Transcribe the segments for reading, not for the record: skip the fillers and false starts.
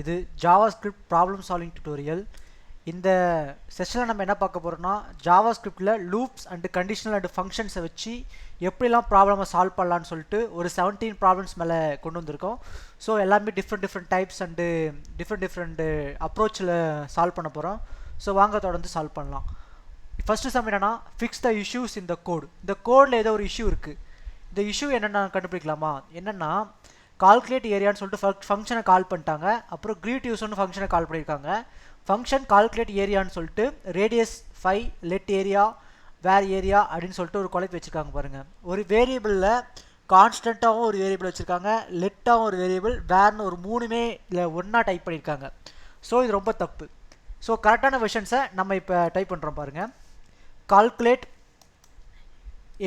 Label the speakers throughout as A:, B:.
A: இது JavaScript problem solving tutorial. இந்த செஷனில் நம்ம என்ன பார்க்க போகிறோம்னா ஜாவாஸ்கிரிப்டில் லூப்ஸ் அண்டு கண்டிஷனல் அண்டு ஃபங்க்ஷன்ஸை வச்சு எப்படிலாம் ப்ராப்ளமை சால்வ் பண்ணலான்னு சொல்லிட்டு ஒரு 17 ப்ராப்ளம்ஸ் மேலே கொண்டு வந்திருக்கோம். ஸோ எல்லாமே டிஃப்ரெண்ட் டைப்ஸ் அண்டு டிஃப்ரெண்ட் அப்ரோச்சில் சால்வ் பண்ண போகிறோம். ஸோ வாங்க தொடர்ந்து சால்வ் பண்ணலாம். ஃபஸ்ட்டு சம் என்னென்னா ஃபிக்ஸ் த இஷ்யூஸ் இந்த கோட். இந்த கோடில் ஏதோ ஒரு இஷ்யூ இருக்குது. இந்த இஷ்யூ என்னென்னா கண்டுபிடிக்கலாமா? என்னென்னா கால்குலேட் ஏரியான்னு சொல்லிட்டு ஃபங்க்ஷனை கால் பண்ணிட்டாங்க. அப்புறம் கிரீட் யூஸ்னு ஃபங்க்ஷனை கால் பண்ணியிருக்காங்க. ஃபங்க்ஷன் கால்குலேட் ஏரியான்னு சொல்லிட்டு radius 5 let area where area அப்படின்னு சொல்லிட்டு ஒரு குழப்பி வச்சுருக்காங்க பாருங்கள். ஒரு வேரியபிளில் கான்ஸ்டண்ட்டாகவும் ஒரு வேரியபிள் வச்சுருக்காங்க, லெட்டாகவும் ஒரு வேரியபிள், வேர்னு ஒரு மூணுமே இல்லை ஒன்றா டைப் பண்ணியிருக்காங்க. ஸோ இது ரொம்ப தப்பு. ஸோ கரெக்டான வெர்ஷன்ஸை நம்ம இப்போ டைப் பண்ணுறோம் பாருங்கள். கால்குலேட்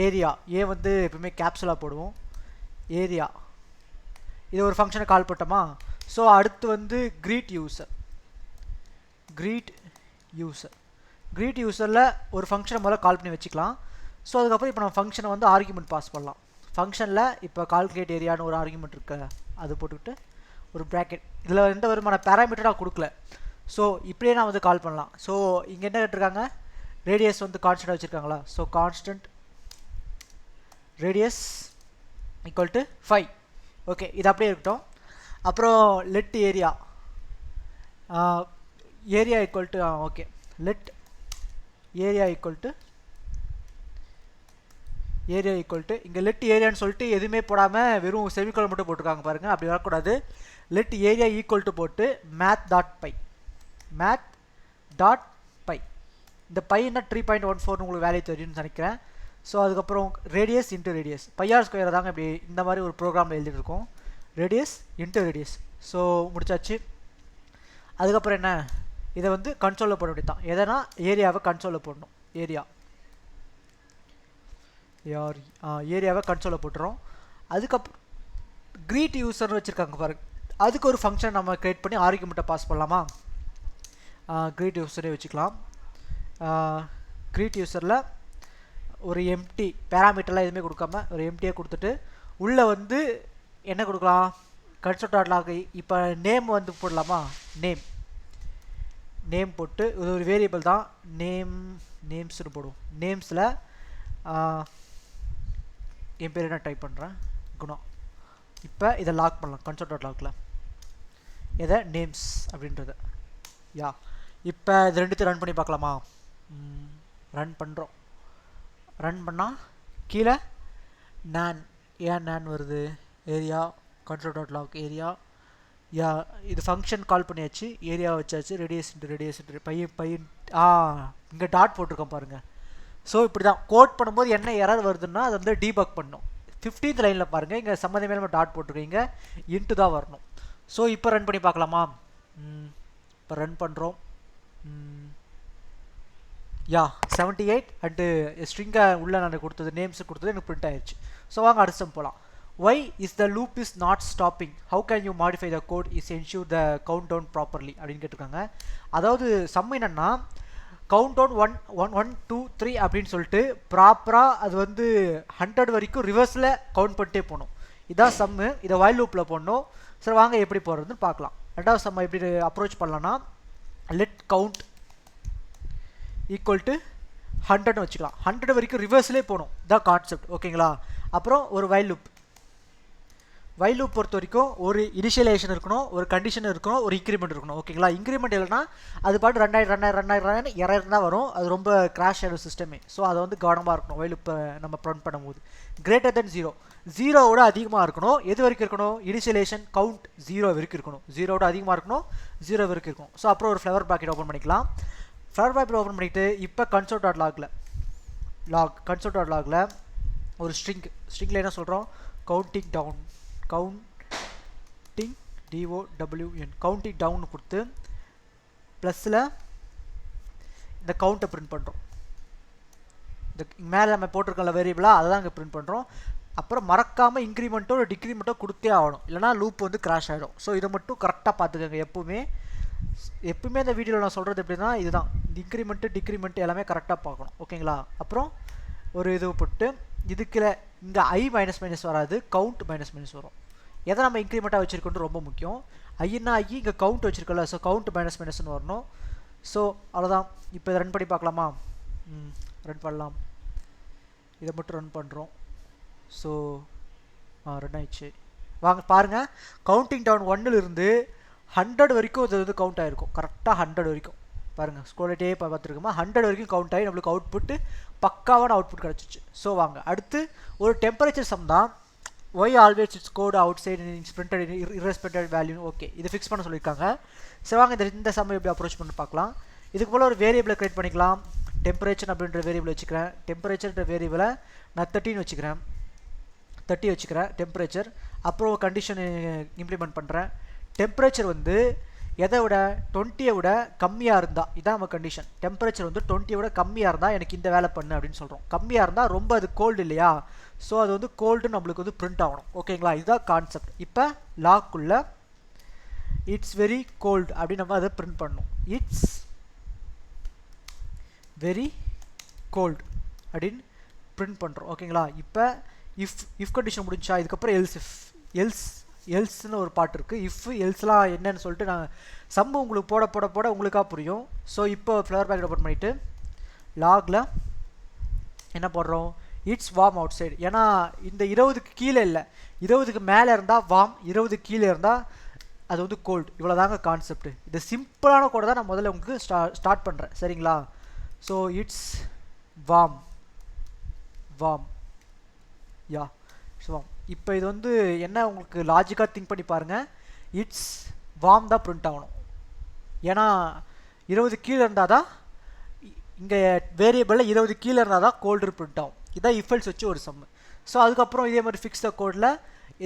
A: ஏரியா, ஏ வந்து எப்பவுமே கேப்சுலாக போடுவோம். ஏரியா இது ஒரு ஃபங்க்ஷனை கால் பண்ணிட்டோமா? ஸோ அடுத்து வந்து கிரீட் யூசரில் ஒரு ஃபங்க்ஷனை முதல்ல கால் பண்ணி வச்சுக்கலாம். ஸோ அதுக்கப்புறம் இப்போ நம்ம ஃபங்க்ஷனை வந்து ஆர்குமெண்ட் பாஸ் பண்ணலாம். ஃபங்க்ஷனில் இப்போ கால்குலேட் ஏரியான்னு ஒரு ஆர்குமெண்ட் இருக்கு, அது போட்டுக்கிட்டு ஒரு ப்ராக்கெட். இதில் எந்த விதமான பேராமீட்டராக கொடுக்கல. ஸோ இப்படியே நான் வந்து கால் பண்ணலாம். ஸோ இங்கே என்ன கேட்டிருக்காங்க? ரேடியஸ் வந்து கான்ஸ்டன்ட் வச்சுருக்காங்களா? So constant radius equal to 5. Okay, இது அப்படியே இருக்கட்டும். அப்புறம் let area equal to okay, let area equal to இங்கே லெட் ஏரியான்னு சொல்லிட்டு எதுவுமே போடாமல் வெறும் செமிகோலன் மட்டும் போட்டிருக்காங்க பாருங்கள். அப்படி வரக்கூடாது. லெட் ஏரியா ஈக்குவல் டு போட்டு மேத் டாட் பை. இந்த பையனா 3.14 உங்களுக்கு வேல்யூ தெரியும்னு நினைக்கிறேன். ஸோ அதுக்கப்புறம் radius into radius, pi r square தாங்க இப்படி இந்த மாதிரி ஒரு ப்ரோக்ராமில் எழுதிட்டுருக்கோம். Radius into radius. ஸோ முடிச்சாச்சு. அதுக்கப்புறம் என்ன, இதை வந்து கன்சோலில் போட வேண்டியது தான். எதனா ஏரியாவை கன்சோலில் போடணும். ஏரியாவை கன்சோலில் போட்டுறோம். அதுக்கப்புறம் கிரீட் யூசர்னு வச்சுருக்காங்க பாருங்க. அதுக்கு ஒரு ஃபங்க்ஷன் நம்ம க்ரியேட் பண்ணி ஆர்குமெண்ட்டை பாஸ் பண்ணலாமா? கிரீட் யூசரே வச்சுக்கலாம். கிரீட் யூசரில் ஒரு எம்டி பேராமீட்டர்லாம் எதுவுமே கொடுக்காம ஒரு எம்டியை கொடுத்துட்டு உள்ளே வந்து என்ன கொடுக்கலாம்? கன்சோல்.லாக். இப்போ நேம் வந்து போடலாமா? நேம் போட்டு இது ஒரு வேரியபிள் தான். நேம்ஸ்னு போடுவோம். நேம்ஸில் என் பேர் என்ன டைப் பண்ணுறேன், குணம். இப்போ இதை லாக் பண்ணலாம் கன்சோல்.லாக்கில். எதை? நேம்ஸ் அப்படின்றத. இப்போ இது ரெண்டுத்தையும் ரன் பண்ணி பார்க்கலாமா? ரன் பண்ணுறோம். ரன் பண்ணால் கீழே நான் வருது. Area console log area. இது ஃபங்க்ஷன் கால் பண்ணியாச்சு, ஏரியா வச்சாச்சு. ரேடியஸ் பையன் இங்கே டாட் போட்டிருக்கோம் பாருங்கள். ஸோ இப்படி தான் கோட் பண்ணும்போது என்ன எரர் வருதுன்னா அதை வந்து டீபக் பண்ணணும். 15th லைனில் பாருங்கள், இங்கே சம்மந்தமே நம்ம டாட் போட்டிருக்கீங்க, இன்ட்டு தான் வரணும். ஸோ இப்போ ரன் பண்ணி பார்க்கலாமா? இப்போ ரன் பண்ணுறோம். 78 அண்டு ஸ்ட்ரிங்கை உள்ளே நான் கொடுத்தது, நேம்ஸு கொடுத்தது எனக்கு பிரிண்ட் ஆயிடுச்சு. ஸோ வாங்க அடுத்த சம் போகலாம். Why is the loop is not stopping? How can you modify the code is ensure the countdown properly? அப்படின்னு கேட்டிருக்காங்க. அதாவது சம் என்னன்னா கவுண்ட் டவுன் 1 1 2 3 அப்படின்னு சொல்லிட்டு ப்ராப்பராக அது வந்து 100 வரைக்கும் ரிவர்ஸில் கவுண்ட் பண்ணிட்டே போகணும். இதான் சம்மு. இதை வைல் லூப்பில் போடணும். சரி வாங்க எப்படி போடுறதுன்னு பார்க்கலாம். ரெண்டாவது சம்மை எப்படி அப்ரோச் பண்ணலான்னா லெட் கவுண்ட் ஈக்குவல் டு 100ன்னு வச்சுக்கலாம். 100 வரைக்கும் ரிவர்ஸ்லேயே போகணும், இதான் கான்செப்ட். ஓகேங்களா? அப்புறம் ஒரு வைல் லூப் பொறுத்த வரைக்கும் ஒரு இனிஷியலைசேஷன் இருக்கணும், ஒரு கண்டிஷன் இருக்கணும், ஒரு இன்க்ரிமெண்ட் இருக்கணும். ஓகேங்களா? இன்க்ரிமெண்ட் இல்லைனா அது பாட்டு 2000 எரர் தான் வரும். அது ரொம்ப கிராஷ் ஆகிடும் சிஸ்டமே. ஸோ அதை வந்து கவனமாக இருக்கணும் வைல் லூப்பை நம்ம ரன் பண்ணும்போது. கிரேட்டர் தென் 0 அதிகமாக இருக்கணும். எது வரைக்கும் இருக்கணும்? இனிஷியலைசேஷன் கவுண்ட் 0 வரைக்கும் இருக்கணும். 0 அதிகமாக இருக்கணும், 0 வரைக்கும் இருக்கணும். ஸோ அப்புறம் ஒரு ஃப்ளவர் ப்ராக்கெட் ஓப்பன் பண்ணிக்கலாம். ஃப்ளவர் ப்ராக்கெட் ஓப்பன் பண்ணிவிட்டு இப்போ கன்சோல்.லாகில் ஒரு ஸ்ட்ரிங்கில் என்ன சொல்கிறோம்? கவுண்டிங் டவுன் கொடுத்து ப்ளஸில் இந்த கவுண்ட்டை பிரிண்ட் பண்ணுறோம். இந்த மேலே நம்ம போட்டிருக்கோம்ல வேரியபிளாக அதை தான் இங்கே பிரிண்ட் பண்ணுறோம். அப்புறம் மறக்காமல் இன்க்ரிமெண்ட்டோ ஒரு டிக்ரிமெண்ட்டோ கொடுத்தே ஆகணும், இல்லைனா லூப் வந்து கிராஷ் ஆகிடும். ஸோ இதை மட்டும் கரெக்டாக பார்த்துக்கோங்க. எப்பவுமே இந்த வீடியோவில் நான் சொல்கிறது எப்படின்னா இதுதான், இந்த இன்க்ரிமெண்ட்டு டிக்ரிமெண்ட் எல்லாமே கரெக்டாக பார்க்கணும். ஓகேங்களா? அப்புறம் ஒரு இது போட்டு இதுக்குள்ள இங்கே i மைனஸ் வராது, கவுண்ட் மைனஸ் வரும். எதை நம்ம இன்க்ரிமெண்ட்டாக வச்சுருக்கோன்னு ரொம்ப முக்கியம். ஐன்னா ஐ இங்கே கவுண்ட் வச்சுருக்கல, ஸோ கவுண்ட் மைனஸ் மைனஸ்னு வரணும். ஸோ அவ்வளோதான். இப்போ இதை ரன் பண்ணி பார்க்கலாமா? ரன் பண்ணலாம். இதை மட்டும் ரன் பண்ணுறோம். ஸோ ரன் ஆயிடுச்சு. வாங்க பாருங்கள், கவுண்டிங் டவுன் 1லிருந்து 100 வரைக்கும் இது வந்து கவுண்ட் ஆகிருக்கும். கரெக்டாக 100 வரைக்கும் பாருங்கள், ஸ்கூல்டே பார்த்துருக்கோமா, 100 வரைக்கும் கவுண்ட் ஆகி நம்மளுக்கு அவுட்புட்டு பக்காவான அவுட்புட் கிடச்சிச்சு. ஸோ வாங்க அடுத்து ஒரு டெம்பரேச்சர் சம் தான். Why always it's cold outside is printed irrespective value. Okay, இது ஃபிக்ஸ் பண்ண சொல்லியிருக்காங்க. ஸோ வாங்க இந்த சம் எப்படி அப்ரோச் பண்ணி பார்க்கலாம். இதுக்கு போல் ஒரு வேரியபிளை க்ரியேட் பண்ணிக்கலாம். டெம்பரேச்சர் அப்படின்ற வேரியபிள் வச்சுக்கிறேன். டெம்பரேச்சர்ன்ற வேரியபிளை நான் 30 வச்சுக்கிறேன். 30 வச்சுக்கிறேன் டெம்பரேச்சர். அப்புறம் கண்டிஷன் இம்ப்ளிமெண்ட் பண்ணுறேன். டெம்பரேச்சர் வந்து எதை விட 20 விட கம்மியாக இருந்தால், இதான் நம்ம கண்டிஷன். டெம்பரேச்சர் வந்து 20 விட கம்மியாக இருந்தால் எனக்கு இந்த வேலை பண்ணு அப்படின்னு சொல்கிறோம். கம்மியாக இருந்தால் ரொம்ப அது கோல்டு இல்லையா, ஸோ அது வந்து கோல்டு நம்மளுக்கு வந்து பிரிண்ட் ஆகணும். ஓகேங்களா, இதுதான் கான்செப்ட். இப்போ லாக்குள்ளே இட்ஸ் வெரி கோல்டு அப்படின்னு நம்ம அதை பிரிண்ட் பண்ணணும். இட்ஸ் வெரி கோல்டு அப்படின்னு பிரிண்ட் பண்ணுறோம். ஓகேங்களா, இப்போ இஃப் கண்டிஷன் முடிஞ்சா, இதுக்கப்புறம் எல்ஸ்னு ஒரு பாட்டு இருக்குது. இஃப் எல்ஸ்லாம் என்னன்னு சொல்லிட்டு நான் சம்மு உங்களுக்கு போட உங்களுக்காக புரியும். ஸோ இப்போ ஃப்ளவர் பேக்கெட் ஓப்பன் பண்ணிவிட்டு லாகில் என்ன போடுறோம், இட்ஸ் வார்ம் அவுட் சைடு. ஏன்னா இந்த 20க்கு கீழே இல்லை, 20க்கு மேலே இருந்தால் வார்ம், 20க்கு கீழே இருந்தால் அது வந்து கோல்டு. இவ்வளோ தாங்க கான்செப்ட். இது சிம்பிளான கோடை தான் நான் முதல்ல உங்களுக்கு ஸ்டார்ட் பண்ணுறேன். சரிங்களா, so it's warm yeah warm. இப்போ இது வந்து என்ன, உங்களுக்கு லாஜிக்காக திங்க் பண்ணி பாருங்கள். இட்ஸ் வார்ம் தான் பிரிண்ட் ஆகணும். ஏன்னா 20 கீழே இருந்தால் தான், இங்கே வேரியபிளில் 20 கீழே இருந்தால் தான் கோல்டு பிரிண்ட் ஆகும். இதான் இஃபெல்ஸ் வச்சு ஒரு சம்மு. ஸோ அதுக்கப்புறம் இதே மாதிரி ஃபிக்ஸ் த கோடில்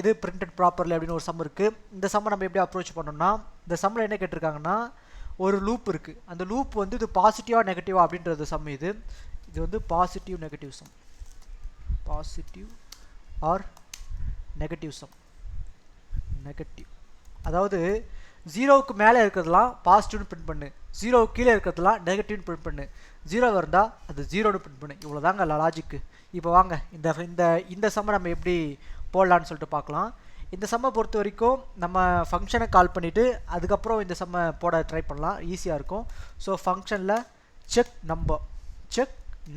A: இது பிரிண்டட் ப்ராப்பர்லி அப்படின்னு ஒரு சம் இருக்குது. இந்த சம்மை நம்ம எப்படி அப்ரோச் பண்ணோம்னா, இந்த சம்மில் என்ன கேட்டிருக்காங்கன்னா, ஒரு லூப் இருக்குது. அந்த லூப் வந்து இது பாசிட்டிவாக நெகட்டிவா அப்படின்றது சம். இது வந்து positive negative sum, positive or negative sum. Negative அதாவது 0க்கு மேலே இருக்கிறதுலாம் பாசிட்டிவ்னு பிரிண்ட் பண்ணு, 0க்கு கீழே இருக்கிறதுலாம் நெகட்டிவ்னு பிரிண்ட் பண்ணு, 0 இருந்தால் அது 0னு பிரிண்ட் பண்ணு. இவ்வளோ தாங்க லாஜிக்கு. இப்போ வாங்க இந்த சம்மை நம்ம எப்படி போடலான்னு சொல்லிட்டு பார்க்கலாம். இந்த சம்மை பொறுத்த வரைக்கும் நம்ம ஃபங்க்ஷனை கால் பண்ணிவிட்டு அதுக்கப்புறம் இந்த சம்மை போட ட்ரை பண்ணலாம், ஈஸியாக இருக்கும். ஸோ ஃபங்க்ஷனில் செக்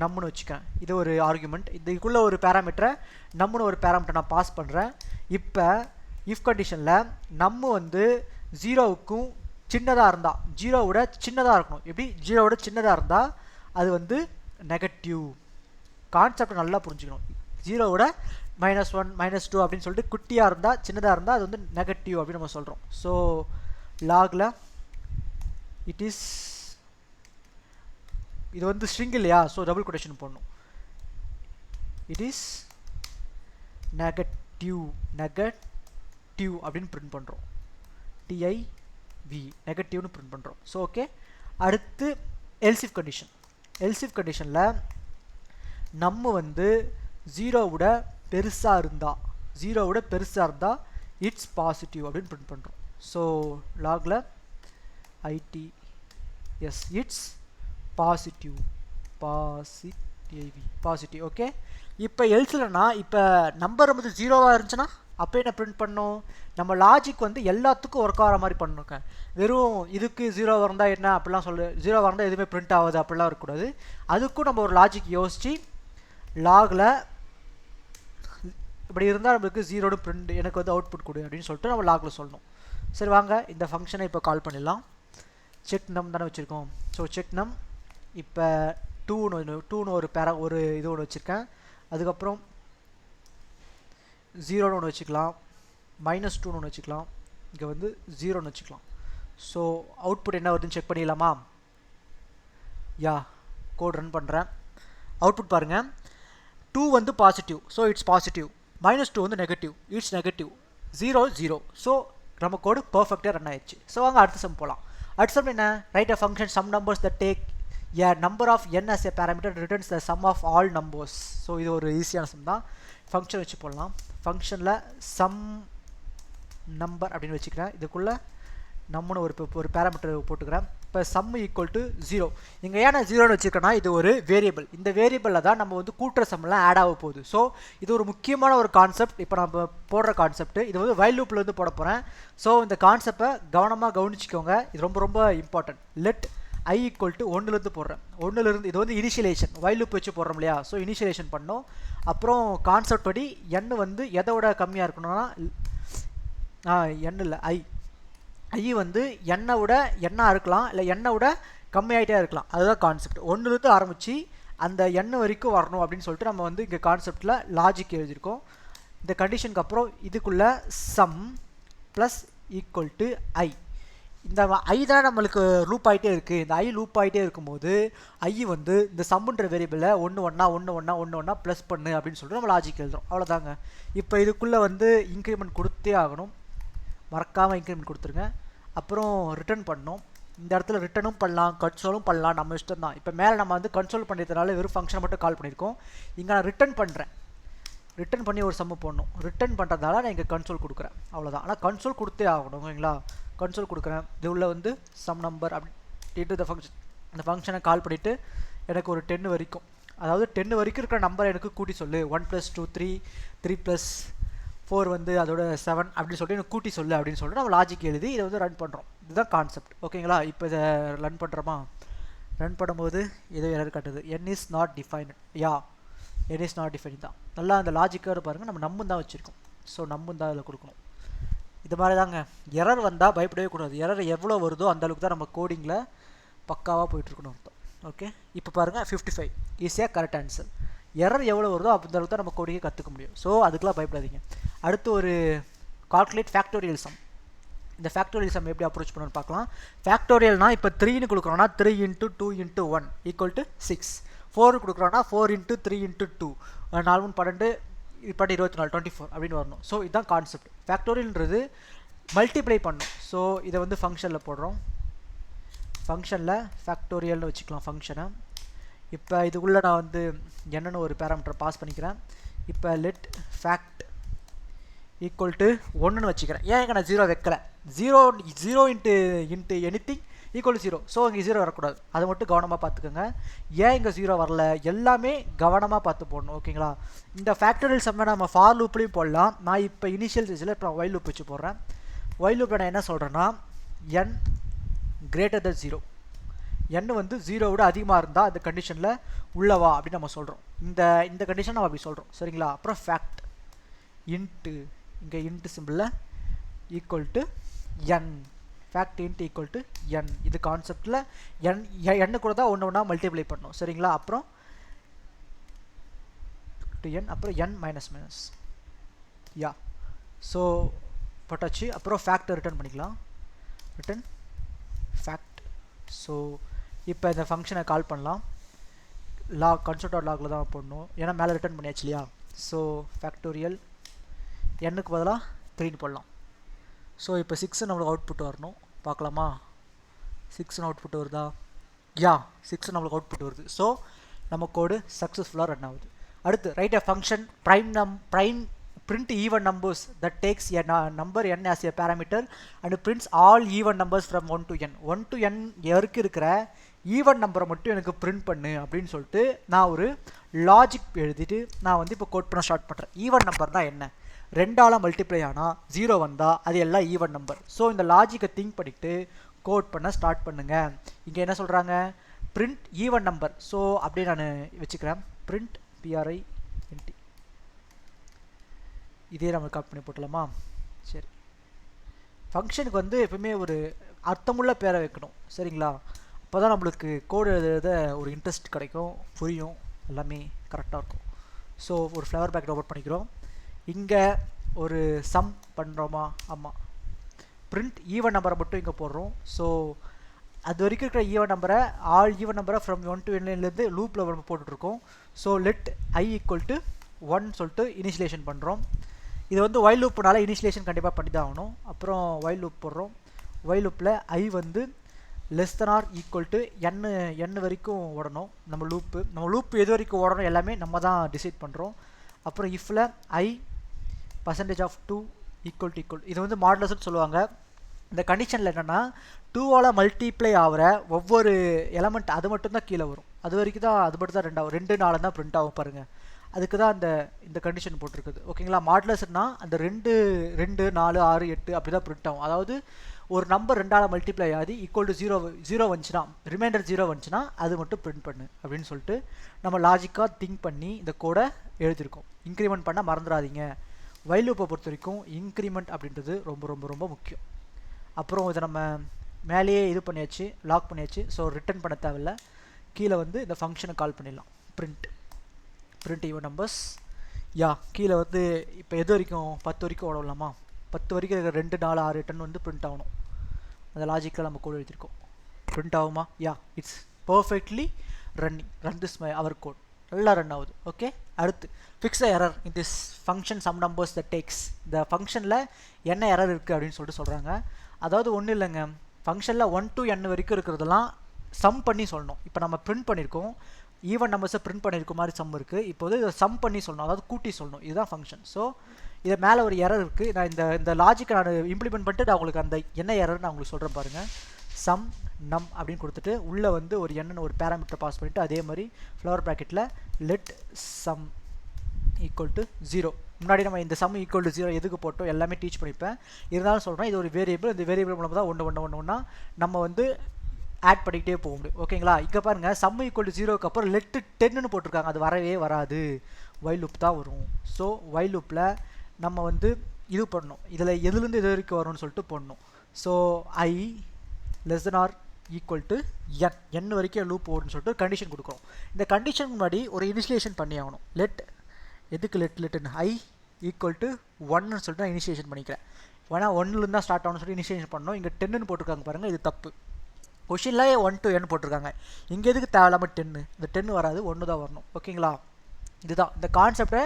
A: நம்னு வச்சுக்கிறேன். இது ஒரு ஆர்குமெண்ட். இதுக்குள்ளே ஒரு பேராமீட்டரை நம்னு ஒரு பேராமீட்டர் நான் பாஸ் பண்ணுறேன். இப்போ இஃப் கண்டிஷனில் நம்ம வந்து 0க்கும் சின்னதாக இருந்தால், 0விட சின்னதாக இருக்கணும். எப்படி 0விட சின்னதாக இருந்தால் அது வந்து நெகட்டிவ். கான்செப்டை நல்லா புரிஞ்சுக்கணும். 0விட -1 -2 அப்படின்னு சொல்லிட்டு குட்டியாக இருந்தால், சின்னதாக இருந்தால் அது வந்து நெகட்டிவ் அப்படின்னு நம்ம சொல்கிறோம். ஸோ லாகில் இட் இஸ், இது வந்து ஸ்ட்ரிங் இல்லையா, ஸோ டபுள் கொட்டேஷன் போடணும். இட் இஸ் நெகட்டிவ் அப்படின்னு பிரிண்ட் பண்ணுறோம். TIV நெகட்டிவ்னு பிரிண்ட் பண்ணுறோம். ஸோ ஓகே, அடுத்து எல்சிஃப் கண்டிஷனில் நம்ம வந்து 0விட பெருசாக இருந்தால் இட்ஸ் பாசிட்டிவ் அப்படின்னு பிரிண்ட் பண்ணுறோம். ஸோ லாகில் ITS இட்ஸ் பாசிட்டிவ். ஓகே, இப்போ எல்ஸ்லனா, இப்போ நம்பர் வந்து 0வாக இருந்துச்சுன்னா அப்போ என்ன பிரிண்ட் பண்ணோம், நம்ம லாஜிக் வந்து எல்லாத்துக்கும் ஒர்க் ஆகிற மாதிரி பண்ணுங்க. வெறும் இதுக்கு 0 இருந்தால் என்ன அப்படிலாம் 0 இருந்தால் எதுவுமே பிரிண்ட் ஆகுது அப்படிலாம் இருக்கக்கூடாது. அதுக்கும் நம்ம ஒரு லாஜிக் யோசித்து லாகில் இப்படி இருந்தால் நம்மளுக்கு 0 பிரிண்ட் எனக்கு வந்து அவுட்புட் கொடு அப்படின்னு சொல்லிட்டு நம்ம லாகில் சொல்லணும். சரி வாங்க இந்த ஃபங்க்ஷனை இப்போ கால் பண்ணிடலாம். செக் நம் தானே வச்சுருக்கோம். ஸோ செக் நம் இப்போ 2ன்னு ஒரு இது ஒன்று வச்சுருக்கேன். அதுக்கப்புறம் 0ன்னு ஒன்று வச்சுக்கலாம், -2ன்னு ஒன்று வச்சுக்கலாம், இங்கே வந்து 0ன்னு வச்சுக்கலாம். ஸோ அவுட்புட் என்ன வருதுன்னு செக் பண்ணிடலாமா? யா, கோட் ரன் பண்ணுறேன். அவுட்புட் பாருங்கள், 2 வந்து பாசிட்டிவ், ஸோ இட்ஸ் பாசிட்டிவ். -2 வந்து நெகட்டிவ், இட்ஸ் நெகட்டிவ். 0 ஸோ நம்ம கோடு பர்ஃபெக்டாக ரன் ஆயிடுச்சு. ஸோ வாங்க அடுத்த சம் போகலாம். அடுத்த சம் என்ன, write a function sum numbers that take a number of n as a parameter returns the sum of all numbers. So இது ஒரு ஈஸியான சம் தான். ஃபங்க்ஷன் வச்சு போடலாம். ஃபங்க்ஷனில் சம் நம்பர் அப்படின்னு வச்சுக்கிறேன். இதுக்குள்ளே நம்மனு ஒரு பேராமீட்டர் போட்டுக்கிறேன். இப்போ சம் ஈக்குவல் டு 0. இங்கே ஏன் நான் 0ன்னு வச்சுருக்கேன்னா இது ஒரு வேரியபிள். இந்த வேரியபிளில் தான் நம்ம வந்து கூட்டுற சம்லாம் ஆட் ஆக போகுது. ஸோ இது ஒரு முக்கியமான ஒரு கான்செப்ட். இப்போ நம்ம போடுற கான்செப்ட் இது வந்து வைல் லூப்லேருந்து போட போகிறேன். ஸோ இந்த கான்செப்டை கவனமாக கவனிச்சிக்கோங்க. இது ரொம்ப ரொம்ப important. Let I equal to 1லேருந்து போடுறேன். 1லேருந்து இது வந்து இனிஷியலேஷன், வைல் லூப் வச்சு போடுறோம் இல்லையா? ஸோ இனிஷியலேஷன் பண்ணோம். அப்புறம் கான்செப்ட் படி n வந்து எதோட கம்மியாக இருக்கணும்னா n இல்லை I வந்து n-ஐ விட n-ஆ இருக்கலாம், இல்லை n-ஐ விட கம்மியாகிட்டே இருக்கலாம். அதுதான் கான்செப்ட். 1லேருந்து ஆரம்பித்து அந்த n வரைக்கும் வரணும் அப்படின்னு சொல்லிட்டு நம்ம வந்து இங்கே கான்செப்டில் லாஜிக் எழுதியிருக்கோம். இந்த கண்டிஷனுக்கு அப்புறம் இதுக்குள்ளே some plus equal to I. இந்த I தான் நம்மளுக்கு லூப் ஆகிட்டே இருக்குது. இந்த I லூப் ஆகிட்டே இருக்கும்போது I வந்து இந்த சம்முன்ற வேரியபிளை ஒன்று ப்ளஸ் பண்ணு அப்படின்னு சொல்லிட்டு நம்ம லாஜிக் எழுதுறோம். அவ்வளோதாங்க. இப்போ இதுக்குள்ளே வந்து இன்க்ரிமெண்ட் கொடுத்தே ஆகணும். மறக்காமல் இன்க்ரிமெண்ட் கொடுத்துருங்க. அப்புறம் ரிட்டர்ன் பண்ணோம். இந்த இடத்துல ரிட்டனும் பண்ணலாம், கன்சோலும் பண்ணலாம், நம்ம இஷ்டம் தான். இப்போ மேலே நம்ம வந்து கன்சோல் பண்ணுறதுனால வெறும் ஃபங்க்ஷனை மட்டும் கால் பண்ணியிருக்கோம். இங்கே நான் ரிட்டர்ன் பண்ணுறேன். ரிட்டர்ன் பண்ணி ஒரு சம்மு போடணும். ரிட்டர்ன் பண்ணுறதுனால நான் இங்கே கன்சோல் கொடுக்குறேன். அவ்வளோதான். ஆனால் கன்சோல் கொடுத்தே ஆகணும். ஓகேங்களா? கன்சோல் கொடுக்குறேன். இது உள்ள வந்து சம் நம்பர் அப்படின்ட்டு இந்த ஃபங்க்ஷனை கால் பண்ணிவிட்டு எனக்கு ஒரு 10 வரைக்கும், அதாவது 10 வரைக்கும் இருக்கிற நம்பரை எனக்கு கூட்டி சொல்லு. 1 + 2 3, 3 + 4 வந்து அதோட 7 அப்படின்னு சொல்லிட்டு எனக்கு கூட்டி சொல்லு அப்படின்னு சொல்லிட்டு நம்ம லாஜிக் எழுதி இதை வந்து ரன் பண்ணுறோம். இதுதான் கான்செப்ட். ஓகேங்களா? இப்போ இதை ரன் பண்ணுறோமா? ரன் பண்ணும்போது இது எரர் காட்டுது. n is not defined. n is not defined தான். நல்லா அந்த லாஜிக்காக பாருங்கள். நம்ம நம்பும் தான் வச்சுருக்கோம். ஸோ நம்பும் தான் அதில் கொடுக்கணும். இது மாதிரி தாங்க. எரர் வந்தால் பயப்படவே கூடாது. எரர் எவ்வளோ வருதோ அந்தளவுக்கு தான் நம்ம கோடிங்கில் பக்காவாக போயிட்டுருக்கணும் அர்த்தம். ஓகே, இப்போ பாருங்கள் 55 ஈஸியாக கரெக்ட் ஆன்சர். எரர் எவ்வளோ வருதோ அந்தளவுக்கு தான் நம்ம கோடிங்கை கற்றுக்க முடியும். ஸோ அதுக்கெலாம் பயப்படாதீங்க. அடுத்து ஒரு கால்குலேட் ஃபேக்டோரியல் சம். இந்த ஃபேக்டோரியல் சம் எப்படி அப்ரோச் பண்ணணும்னு பார்க்கலாம். ஃபேக்டோரியல்னா இப்போ 3ன்னு கொடுக்குறோன்னா 3 × 2 × 1 = 6. 4 கொடுக்குறோன்னா 4 × 3 × 2 4 12 இப்படி 24 24 அப்படின்னு வரணும். ஸோ இதுதான் கான்செப்ட். ஃபேக்டோரியல்ன்றது மல்டிப்ளை பண்ணும். ஸோ இதை வந்து ஃபங்க்ஷனில் போடுறோம். ஃபங்க்ஷனில் ஃபேக்டோரியல்னு வச்சுக்கலாம் ஃபங்க்ஷனை. இப்போ இதுக்குள்ளே நான் வந்து என்னென்னு ஒரு பேராமீட்டர் பாஸ் பண்ணிக்கிறேன். இப்போ லெட் ஃபேக்ட் ஈக்குவல் டு 1ன்னு வச்சுக்கிறேன். ஏன் இங்கே நான் 0 வைக்கலை? 0 into anything equal to 0. So இங்கே 0 வரக்கூடாது. அதை மட்டும் கவனமாக பார்த்துக்கோங்க. ஏன் இங்கே 0 வரல? எல்லாமே கவனமாக பார்த்து போடணும். ஓகேங்களா? இந்த ஃபேக்டோரியல் சம்மை நம்ம ஃபார் லூப்லேயும் போடலாம். நான் இப்போ இனிஷியல் ஸ்டேஜில் இப்போ வைல் லூப் வச்சு போடுறேன். வைல் லூப்பில் நான் என்ன சொல்கிறேன்னா n > 0. n வந்து 0 விட அதிகமாக இருந்தால் அந்த கண்டிஷனில் உள்ளவா அப்படின்னு நம்ம சொல்கிறோம். இந்த கண்டிஷன் நம்ம அப்படி சொல்கிறோம். சரிங்களா? அப்புறம் ஃபேக்ட் இன்ட்டு இங்கே இன்ட்டு சிம்பிளில் equal to n. Fact int equal to n. இது கான்செப்டில் n கூட தான் ஒன்று ஒன்றா மல்டிப்ளை பண்ணணும். சரிங்களா? அப்புறம் டு n, அப்புறம் n மைனஸ் ஸோ போட்டாச்சு. அப்புறம் ஃபேக்டை ரிட்டர்ன் பண்ணிக்கலாம். Return fact. ஸோ இப்போ இந்த ஃபங்க்ஷனை கால் பண்ணலாம். console.logல தான் போடணும். ஏன்னா மேலே ரிட்டர்ன் பண்ணியாச்சு இல்லையா? ஸோ ஃபேக்டோரியல் n-க்கு பதிலாக 3ன்னு போடலாம். ஸோ இப்போ 6 நம்மளுக்கு அவுட்புட் வரணும். பார்க்கலாமா? 6ன்னு அவுட்புட் வருதா? 6 நம்மளுக்கு அவுட்புட் வருது. ஸோ நம்ம கோடு சக்ஸஸ்ஃபுல்லாக ரன் ஆகுது. அடுத்து right a function print even numbers that takes a number n as a parameter and prints all even numbers from 1 to n. 1 to n இருக்கிற ஈவன் நம்பரை மட்டும் எனக்கு பிரிண்ட் பண்ணு அப்படின்னு சொல்லிட்டு நான் ஒரு லாஜிக் எழுதிட்டு நான் வந்து இப்போ கோட் பண்ண ஸ்டார்ட் பண்ணுறேன். ஈவன் நம்பர் தான் என்ன? 2ஆல் மல்டிப்ளை ஆனால் 0 வந்தால் அது எல்லாம் ஈவன் நம்பர். ஸோ இந்த லாஜிக்கை திங்க் பண்ணிவிட்டு கோட் பண்ண ஸ்டார்ட் பண்ணுங்கள். இங்கே என்ன சொல்கிறாங்க? Print even number. ஸோ அப்படியே நான் வச்சுக்கிறேன். Print PRINT. இதே நம்ம காப்பி பண்ணி போட்டலாமா? சரி. ஃபங்க்ஷனுக்கு வந்து எப்பவுமே ஒரு அர்த்தமுள்ள பேரை வைக்கணும். சரிங்களா? அப்போ தான் நம்மளுக்கு கோடு எழுத ஒரு இன்ட்ரெஸ்ட் கிடைக்கும், புரியும், எல்லாமே கரெக்டாக இருக்கும். ஸோ ஒரு ஃப்ளவர் பேக் டவுன்லோட் பண்ணிக்கிறோம். இங்கே ஒரு சம் பண்ணுறோமா? ஆமாம். பிரிண்ட் ஈவன் நம்பரை மட்டும் இங்கே போடுறோம். ஸோ அது வரைக்கும் இருக்கிற ஈவன் நம்பரை ஆல் ஈவன் நம்பரை ஃப்ரம் 1 to nலேருந்து லூப்பில் நம்ம போட்டுட்ருக்கோம். ஸோ லெட் I = 1 சொல்லிட்டு இனிஷியலேஷன் பண்ணுறோம். இது வந்து வைல் லூப்னால இனிஷியலேஷன் கண்டிப்பாக பண்ணி தான் ஆகணும். அப்புறம் வைல் லூப் போடுறோம். வைல் லூப்பில் I வந்து <= n வரைக்கும் ஓடணும். நம்ம லூப்பு எது வரைக்கும் ஓடணும் எல்லாமே நம்ம தான் டிசைட் பண்ணுறோம். அப்புறம் இஃப்பில் I %2 = இது வந்து மாடுலஸ்ன்னு சொல்லுவாங்க. இந்த கண்டிஷனில் என்னென்னா 2ஆல் மல்டிப்ளை ஆகிற ஒவ்வொரு எலமெண்ட் அது மட்டும்தான் கீழே வரும். அது வரைக்கும் தான், அது மட்டும் தான் 2 ஆகும். 2 4 தான் பிரிண்ட் ஆகும் பாருங்கள். அதுக்கு தான் இந்த கண்டிஷன் போட்டிருக்குது. ஓகேங்களா. மாடுலஸ்னா அந்த 2 2 4 6 8 அப்படி தான் பிரிண்ட் ஆகும். அதாவது ஒரு நம்பர் 2ஆல் மல்டிப்ளை ஆகி ஈக்குவல் டு 0 வந்துச்சுன்னா, ரிமைண்டர் 0 வந்துச்சுன்னா அது மட்டும் பிரிண்ட் பண்ணு அப்படின்னு சொல்லிட்டு நம்ம லாஜிக்காக திங்க் பண்ணி இந்த கோடை எழுதியிருக்கோம். இன்க்ரிமெண்ட் பண்ண மறந்துடாதீங்க. வைல் லூப்பை பொறுத்த வரைக்கும் இன்க்ரிமெண்ட் அப்படின்றது ரொம்ப ரொம்ப ரொம்ப முக்கியம். அப்புறம் இதை நம்ம மேலேயே இது பண்ணியாச்சு, லாக் பண்ணியாச்சு. ஸோ ரிட்டர்ன் பண்ண தேவையில்ல. கீழே வந்து இந்த ஃபங்க்ஷனை கால் பண்ணிடலாம். Print even numbers. கீழே வந்து இப்போ எது வரைக்கும் 10 வரைக்கும் ஓடலாமா? 10 வரைக்கும் இருக்கிற 2 4 6 8 வந்து பிரிண்ட் ஆகணும். அந்த லாஜிக்கில் நம்ம கோட் எழுதியிருக்கோம். பிரிண்ட் ஆகுமா? It's perfectly run this our code. நல்லா ரன் ஆகுது. ஓகே. அடுத்து fix error in this function sum numbers the takes. இந்த ஃபங்க்ஷனில் என்ன எரர் இருக்குது அப்படின்னு சொல்லிட்டு சொல்கிறாங்க. அதாவது ஒன்றும் இல்லைங்க, ஃபங்க்ஷனில் 1 to n வரைக்கும் இருக்கிறதெல்லாம் சம் பண்ணி சொல்லணும். இப்போ நம்ம பிரிண்ட் பண்ணியிருக்கோம், ஈவன் நம்பர்ஸை பிரிண்ட் பண்ணியிருக்க மாதிரி சம் இருக்குது. இப்போ வந்து இதை சம் பண்ணி சொல்லணும், அதாவது கூட்டி சொல்லணும். இதுதான் ஃபங்க்ஷன். ஸோ இதை மேலே ஒரு எரர் இருக்குது. நான் இந்த லாஜிக்கை நான் இம்ப்ளிமெண்ட் பண்ணிட்டு நான் உங்களுக்கு அந்த என்ன எரர் நான் உங்களுக்கு சொல்கிறேன் பாருங்கள். சம் நம் அப்படின்னு கொடுத்துட்டு உள்ளே வந்து ஒரு என்னன்னு ஒரு பேராமீட்டர் பாஸ் பண்ணிவிட்டு அதே மாதிரி ஃப்ளவர் ப்ராக்கெட்டில் லெட் சம் ஈக்குவல் டு 0. முன்னாடி நம்ம இந்த சம் ஈக்குவல் டு 0 எதுக்கு போட்டோம் எல்லாமே டீச் பண்ணிப்பேன். இருந்தாலும் சொல்கிறேன், இது ஒரு வேரியபிள். இந்த வேரியபிள் மூலமாக தான் ஒன்று நம்ம வந்து ஆட் பண்ணிக்கிட்டே போக முடியும். ஓகேங்களா. இங்கே பாருங்கள், சம் ஈக்குவல் டு 0க்கு அப்புறம் லெட்டு 10ன்னு போட்டிருக்காங்க. அது வரவே வராது, வைல் லூப் தான் வரும். ஸோ வைல் லூப்பில் நம்ம வந்து இது பண்ணணும். இதில் எதுலேருந்து எது வரைக்கும் வரும்னு சொல்லிட்டு போடணும். So I less than or equal to n வரைக்கும் லூப் ஓடுன்னு சொல்லிட்டு கண்டிஷன் கொடுக்குறோம். இந்த கண்டிஷன் முன்னாடி ஒரு இனிஷியேஷன் பண்ணி ஆகணும். எதுக்கு லெட்டுன்னு I ஈக்குவல் டு 1ன்னு சொல்லிட்டு நான் இனிஷியேஷன் பண்ணிக்கிறேன். வேணா 1லேருந்து தான் ஸ்டார்ட் ஆகணும்னு சொல்லிட்டு இனிஷியேஷன் பண்ணணும். இங்கே 10ன்னு போட்டிருக்காங்க பாருங்கள், இது தப்பு. கொஷினில் 1 to n போட்டிருக்காங்க. இங்கே எதுக்கு தேவையில்லாமல் 10? இந்த 10 வராது, 1 தான் வரணும். ஓகேங்களா. இதுதான் இந்த கான்செப்டை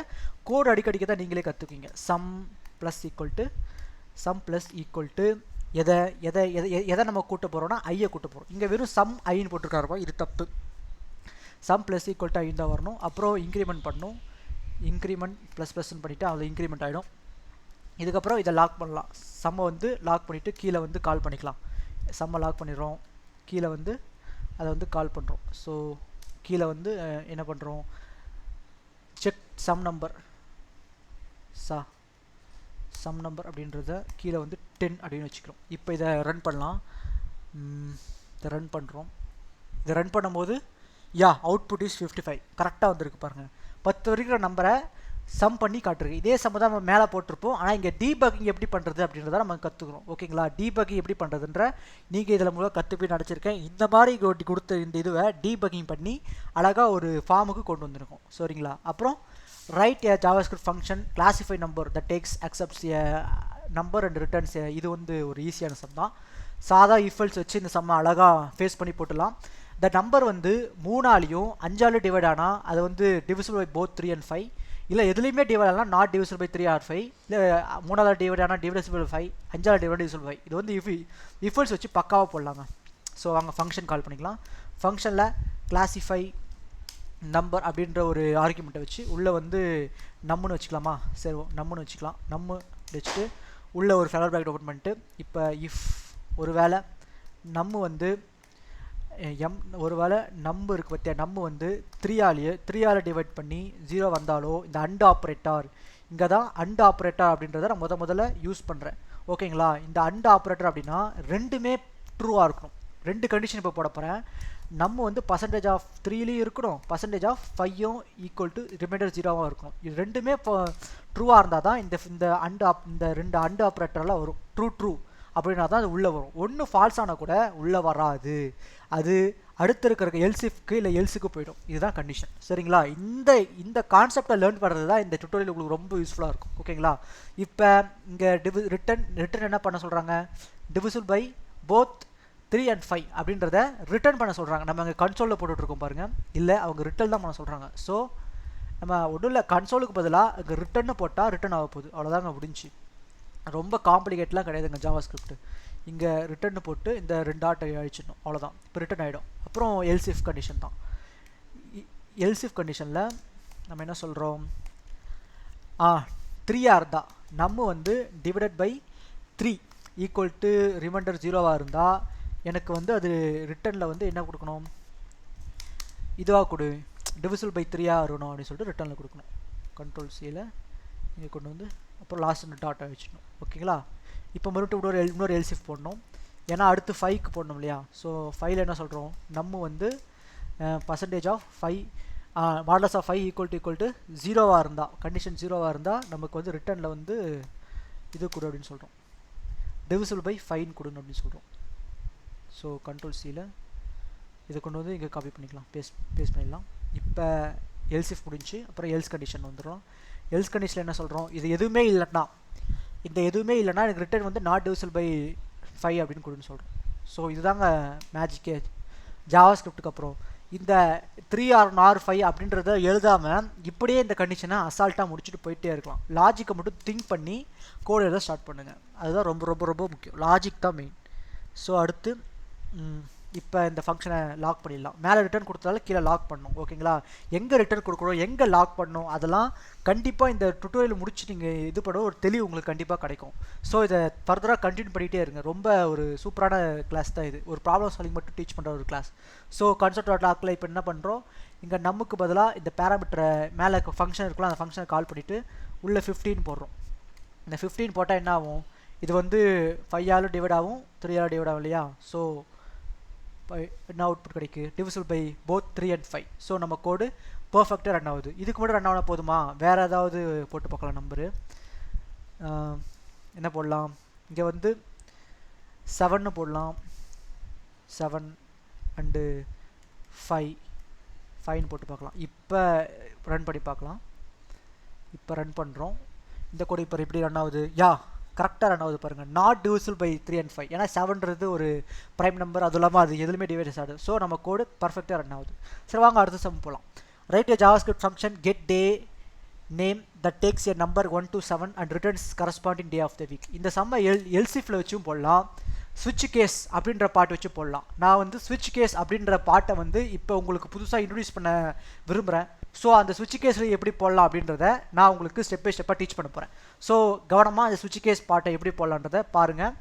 A: கோட் அடிக்கடிக்க தான் நீங்களே கற்றுக்குவீங்க. சம் ப்ளஸ் ஈக்குவல் டு எதை நம்ம கூட்ட போகிறோம்னா ஐயை கூட்ட போகிறோம். இங்கே வெறும் சம் ஐன்னு போட்டிருக்காருப்பா, இது தப்பு. சம் ப்ளஸ் ஈக்குவல் டு ஐ தான் வரணும். அப்புறம் இன்க்ரிமெண்ட் பண்ணணும். இன்க்ரிமெண்ட் ++ன்னு பண்ணிவிட்டு அதில் இன்க்ரிமெண்ட் ஆகிடும். இதுக்கப்புறம் இதை லாக் பண்ணலாம். சம்மை வந்து லாக் பண்ணிவிட்டு கீழே வந்து கால் பண்ணிக்கலாம். சம்மை லாக் பண்ணிடுறோம், கீழே வந்து அதை வந்து கால் பண்ணுறோம். ஸோ கீழே வந்து என்ன பண்ணுறோம், செக் சம் நம்பர் அப்படின்றத கீழே வந்து 10 அப்படின்னு வச்சுக்கிறோம். இப்போ இதை ரன் பண்ணலாம். இதை ரன் பண்ணுறோம். இதை ரன் பண்ணும்போது அவுட்புட் இஸ் 55 கரெக்டாக வந்திருக்கு பாருங்கள். 10 வரைக்கும் நம்பரை சம் பண்ணி காட்டுருக்கு. இதே சம் தான் நம்ம மேலே போட்டிருப்போம். ஆனால் இங்கே டீபக்கிங் எப்படி பண்ணுறது அப்படின்றத நம்ம கற்றுக்குறோம். ஓகேங்களா. டீபக்கிங் எப்படி பண்ணுறதுன்ற நீங்கள் இதில் மூலம் கற்றுப்பி நடிச்சிருக்கேன். இந்த மாதிரி கொடுத்த இந்த இதுவை டீபக்கிங் பண்ணி அழகாக ஒரு ஃபார்முக்கு கொண்டு வந்துருக்கோம். சரிங்களா. அப்புறம் right a JavaScript function classify number that takes accepts a number and returns a. இது வந்து ஒரு ஈஸியான சம் தான். சாதா இஃபல்ஸ் வச்சு இந்த சம்மை அழகாக ஃபேஸ் பண்ணி போட்டுடலாம். இந்த நம்பர் வந்து 3ஆலையும் 5ஆலும் டிவைட் ஆனால் அது வந்து டிவிசிபிள் பை போத் 3 and 5. இல்லை எதுலேயுமே டிவைட் ஆனால் நாட் டிவிசிபிள் பை 3 or 5. இல்லை 3ஆல் டிவைட் ஆனால் டிவிசிபிள் 5, 5ஆல் டிவைட் டிவிசிபிள் 5. இது வந்து இஃபல்ஸ் வச்சு பக்காவாக போடலாங்க. ஸோ அங்கே ஃபங்க்ஷன் கால் பண்ணிக்கலாம். ஃபங்க்ஷனில் கிளாசிஃபை நம்பர் அப்படின்ற ஒரு ஆர்குமெண்ட்டை வச்சு உள்ளே வந்து நம்முன்னு வச்சுக்கலாமா? சரி, நம்முன்னு வச்சுக்கலாம். நம்ம வச்சுட்டு உள்ளே ஒரு ஃபெலர் ப்ராக்கெட் ஓப்பன் பண்ணிட்டு இப்போ இஃப் ஒரு வேளை நம்ம வந்து ஒரு வேளை நம்பர் இருக்குது பார்த்தியா, நம்ம வந்து 3ஆல் டிவைட் பண்ணி 0 வந்தாலோ இந்த அண்ட் ஆப்ரேட்டர், இங்கே தான் அண்ட் ஆப்ரேட்டர் அப்படின்றத நான் முதல்ல யூஸ் பண்ணுறேன். ஓகேங்களா. இந்த அண்ட் ஆப்ரேட்டர் அப்படின்னா ரெண்டுமே ட்ரூவாக இருக்கணும். 2 கண்டிஷன் இப்போ போட போகிறேன். நம்ம வந்து %3லையும் இருக்கணும், %5 ஈக்குவல் டு ரிமைண்டர் 0வாக இருக்கணும். இது ரெண்டுமே இப்போ ட்ரூவாக இருந்தால் தான் இந்த 2 அண்ட் ஆப்ரேட்டர்லாம் வரும். ட்ரூ அப்படின்னா தான் அது உள்ளே வரும். ஒன்று ஃபால்ஸ் ஆனால் கூட உள்ளே வராது. அது அடுத்து இருக்கிற எல்சிஃப்க்கு இல்லை எல்ஸுக்கு போயிடும். இதுதான் கண்டிஷன். சரிங்களா. இந்த கான்செப்டை லேர்ன் பண்ணுறது தான் இந்த டுட்டோரியல் உங்களுக்கு ரொம்ப யூஸ்ஃபுல்லாக இருக்கும். ஓகேங்களா. இப்போ இங்கே ரிட்டன் என்ன பண்ண சொல்கிறாங்க, டிவிசிபிள் பை போத் 3 and 5 அப்படின்றத ரிட்டர்ன் பண்ண சொல்கிறாங்க. நம்ம அங்கே கன்சோலில் போட்டுட்ருக்கோம் பாருங்கள். இல்லை, அவங்க ரிட்டர்ன் தான் பண்ண சொல்கிறாங்க. ஸோ நம்ம ஒன்றும் இல்லை, கன்சோலுக்கு பதிலாக இங்கே ரிட்டர்னு போட்டால் ரிட்டர்ன் ஆக போகுது. அவ்வளோதாங்க, முடிஞ்சு. ரொம்ப காம்ப்ளிகேட்லாம் கிடையாதுங்க JavaScript. இங்கே ரிட்டர்னு போட்டு இந்த 2 டாட்டை அழிச்சிடணும், அவ்வளோதான். இப்போ ரிட்டர்ன் ஆகிடும். அப்புறம் எல்சிஃப் கண்டிஷன் தான். எல்சிஃப் கண்டிஷனில் நம்ம என்ன சொல்கிறோம், 3ஆக இருந்தால் நம்ம வந்து divided by 3 equal to remainder 0வாக இருந்தால் எனக்கு வந்து அது ரிட்டனில் வந்து என்ன கொடுக்கணும், இதுவாக கொடு, டிவிசிபிள் பை 3ஆக இருக்கணும் அப்படின்னு சொல்லிட்டு ரிட்டனில் கொடுக்கணும். கண்ட்ரோல் சியில் இங்கே கொண்டு வந்து அப்புறம் லாஸ்ட் டாட்டா வச்சுக்கணும். ஓகேங்களா? இப்போ மறுபடியும் இன்னொரு எல்சிஃப் போடணும், ஏன்னா அடுத்து 5க்கு போடணும் இல்லையா. ஸோ 5ல் என்ன சொல்கிறோம், நம்ம வந்து percentage of 5 modulus of 5 equal to 0வாக இருந்தால், கண்டிஷன் 0வாக இருந்தால் நமக்கு வந்து ரிட்டனில் வந்து இது கொடு அப்படின்னு சொல்கிறோம், டிவிசிபிள் பை 5 கொடுங்க அப்படின்னு சொல்கிறோம். ஸோ கண்ட்ரோல் சியில் இதை கொண்டு வந்து இங்கே காப்பி பண்ணிக்கலாம், பேஸ்ட் பண்ணிடலாம். இப்போ எல்சிஃப் முடிஞ்சு அப்புறம் எல்ஸ் கண்டிஷன் வந்துடும். எல்ஸ் கண்டிஷனில் என்ன சொல்கிறோம், இது எதுவுமே இல்லைன்னா, இந்த எதுவுமே இல்லைன்னா எனக்கு ரிட்டர்ன் வந்து நாட் டிவிசிபிள் பை 5 அப்படின்னு கொடுன்னு சொல்கிறோம். ஸோ இதுதாங்க மேஜிக்கே ஜாவாஸ்கிரிப்டுக்கு. அப்புறம் இந்த 3 or நார் 5 அப்படின்றத எழுதாமல் இப்படியே இந்த கண்டிஷனை அசால்ட்டாக முடிச்சுட்டு போயிட்டே இருக்கலாம். லாஜிக்கை மட்டும் திங்க் பண்ணி கோட் எழுத ஸ்டார்ட் பண்ணுங்கள், அதுதான் ரொம்ப ரொம்ப ரொம்ப முக்கியம். லாஜிக் தான் மெயின். ஸோ அடுத்து இப்போ இந்த ஃபங்க்ஷனை லாக் பண்ணிடலாம். மேலே ரிட்டர்ன் கொடுத்தாலும் கீழே லாக் பண்ணணும். ஓகேங்களா? எங்கே ரிட்டர்ன் கொடுக்கணும், எங்கே லாக் பண்ணணும், அதெல்லாம் கண்டிப்பாக இந்த டுட்டோரியல் முடிச்சு நீங்கள் இது பண்ண ஒரு தெளிவு உங்களுக்கு கண்டிப்பாக கிடைக்கும். ஸோ இதை ஃபர்தராக கண்டினியூ பண்ணிகிட்டே இருங்க. ரொம்ப ஒரு சூப்பரான கிளாஸ் தான் இது, ஒரு ப்ராப்ளம் சால்விங் மட்டும் டீச் பண்ணுற ஒரு கிளாஸ். ஸோ கான்செப்ட் லாக்கில் இப்போ என்ன பண்ணுறோம், இங்கே நமக்கு பதிலாக இந்த பேராமீட்டரை மேலே ஃபங்க்ஷன் இருக்கலாம், அந்த ஃபங்க்ஷனை கால் பண்ணிவிட்டு உள்ளே 15 போடுறோம். இந்த 15 போட்டால் என்ன ஆகும், இது வந்து 5ஆல் டிவைட் ஆகும், 3ஆல் டிவைட் ஆகும் இல்லையா. ஸோ என்ன அவுட்புட் கிடைக்கு, divisible by both 3 and 5. So நம்ம கோடு பர்ஃபெக்டாக ரன் ஆகுது. இதுக்கு மட்டும் ரன் ஆகணும் போதுமா, வேறு ஏதாவது போட்டு பார்க்கலாம். நம்பரு என்ன போடலாம், இங்கே வந்து 7 போடலாம், 7 and 5 போட்டு பார்க்கலாம். இப்போ ரன் பண்ணி பார்க்கலாம். இப்போ ரன் பண்ணுறோம். இந்த கோடு இப்போ எப்படி ரன் ஆகுது, கரெக்டாக ரன் ஆகுது பாருங்கள். நாட் டிவிசிபிள் பை 3 and 5, ஏன்னா 7ன்றது ஒரு ப்ரைம் நம்பர், அது இல்லாமல் அது எதுவுமே டிவைடஸ் ஆகுது. ஸோ நம்ம கோடு பர்ஃபெக்டாக ரன் ஆகுது. சரி வாங்க அடுத்த சம் போகலாம். Right a JavaScript function get day name that takes a number 1 to 7 and returns corresponding day of the week. இந்த சம்மை எல்சிஃபில் வச்சும் போடலாம், ஸ்விட்ச் கேஸ் அப்படின்ற பாட்டு வச்சு போடலாம். நான் வந்து ஸ்விட்ச் கேஸ் அப்படின்ற பாட்டை வந்து இப்போ உங்களுக்கு புதுசாக இன்ட்ரடியூஸ் பண்ண விரும்புகிறேன். ஸோ அந்த ஸ்விட்ச் கேஸில் எப்படி போடலாம் அப்படின்றத நான் உங்களுக்கு ஸ்டெப் பை ஸ்டெப்பாக டீச் பண்ண போகிறேன். ஸோ கவனமாக அந்த ஸ்விட்ச் கேஸ் பாட்டை எப்படி போடலான்றதை பாருங்கள்,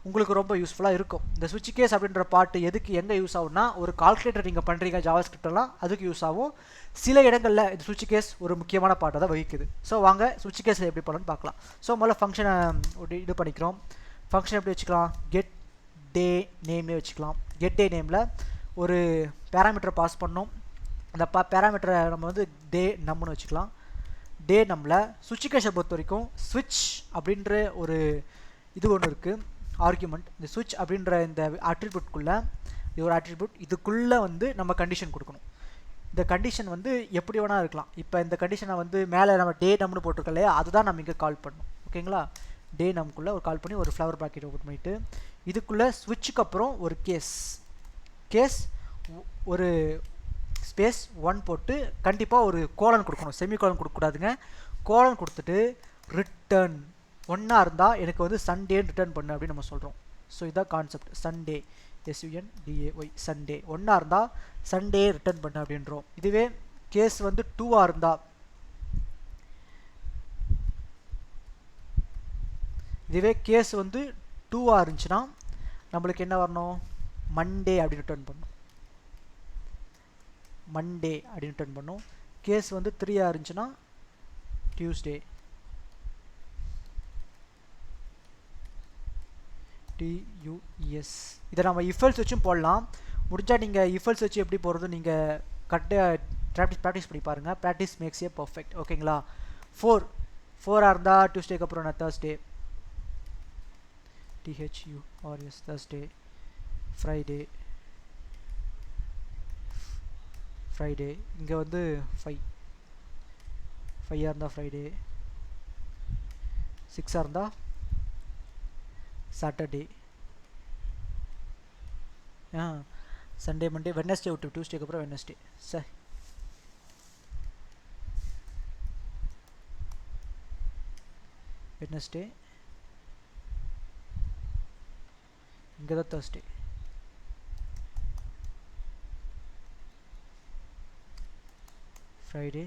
A: உங்களுக்கு ரொம்ப யூஸ்ஃபுல்லாக இருக்கும். இந்த ஸ்விட்ச் கேஸ் அப்படின்ற பாட்டு எதுக்கு எங்கே யூஸ் ஆகும்னா, ஒரு கால்குலேட்டர் நீங்கள் பண்ணுறீங்க ஜாவாஸ்கிரிப்டெல்லாம் அதுக்கு யூஸ் ஆகும். சில இடங்களில் இந்த ஸ்விட்ச் கேஸ் ஒரு முக்கியமான பாட்டை தான் வகிக்குது. ஸோ வாங்க ஸ்விட்ச் கேஸில் எப்படி போடலான்னு பார்க்கலாம். ஸோ முதல்ல ஃபங்க்ஷனை இது பண்ணிக்கிறோம். ஃபங்க்ஷன் எப்படி வச்சுக்கலாம், கெட் டே நேமே வச்சுக்கலாம். கெட் டே நேமில் ஒரு பேராமீட்டரை பாஸ் பண்ணோம். அந்த பேராமீட்டரை நம்ம வந்து டே நம்னு வச்சுக்கலாம். டே நம்மள ஸ்விட்ச் கேஸை பொறுத்த வரைக்கும் ஸ்விட்ச் அப்படின்ற ஒரு இது ஒன்று இருக்குது, ஆர்குமெண்ட். இந்த ஸ்விட்ச் அப்படின்ற இந்த அட்ரிபியூட்குள்ளே, இது ஒரு அட்ரிபியூட், இதுக்குள்ளே வந்து நம்ம கண்டிஷன் கொடுக்கணும். இந்த கண்டிஷன் வந்து எப்படி வேணால் இருக்கலாம். இப்போ இந்த கண்டிஷனை வந்து மேலே நம்ம டே நம்னு போட்டிருக்கோம் இல்லையா, அதுதான் நம்ம இங்கே கால் பண்ணணும். ஓகேங்களா? டே நம்குள்ளே ஒரு கால் பண்ணி ஒரு ஃப்ளவர் ப்ராக்கெட் ஓப்பன் பண்ணிவிட்டு இதுக்குள்ளே ஸ்விட்சுக்கு அப்புறம் ஒரு கேஸ் ஒரு ஸ்பேஸ் 1 போட்டு கண்டிப்பாக ஒரு கோலன் கொடுக்கணும், செமி கோலன் கொடுக்கக்கூடாதுங்க. கோலன் கொடுத்துட்டு ரிட்டர்ன் 1ஆக இருந்தால் எனக்கு வந்து சண்டேன்னு ரிட்டர்ன் பண்ணு அப்படின்னு நம்ம சொல்கிறோம். ஸோ இதுதான் கான்செப்ட். சண்டே SUNDAY சண்டே 1ஆக இருந்தால் சண்டே ரிட்டர்ன் பண்ணு அப்படின்றோம். இதுவே கேஸ் வந்து 2ஆக இருந்தால், இதுவே கேஸ் வந்து 2ஆக இருந்துச்சுன்னா நம்மளுக்கு என்ன வரணும், மண்டே அப்படின்னு ரிட்டர்ன் பண்ணணும். மண்டே அப்படின்னு ரிட்டர்ன் பண்ணோம். கேஸ் வந்து 3ஆக இருந்துச்சுன்னா டியூஸ்டே, TUES. இதை நம்ம இஃபல்ஸ் வச்சும் போடலாம். முடிஞ்சால் நீங்கள் இஃபல்ஸ் வச்சு எப்படி போடுறது நீங்கள் கரெக்டாக ப்ராக்டிஸ் பண்ணி பாருங்கள். ப்ராக்டிஸ் மேக்ஸ் ஏ பர்ஃபெக்ட். ஓகேங்களா? 4ஆக இருந்தால் டியூஸ்டேக்கு அப்புறம் நான் தேர்ஸ்டே, THURS தேர்ஸ்டே, ஃப்ரைடே. இங்கே வந்து 5ஆக இருந்தால் ஃப்ரைடே, 6ஆக இருந்தால் சாட்டர்டே, சண்டே, மண்டே, வெட்னஸ்டே விட்டு டியூஸ்டேக்கு அப்புறம் வெட்னஸ்டே. சார் வெட்னஸ்டே, இங்கே தான் Thursday, Friday,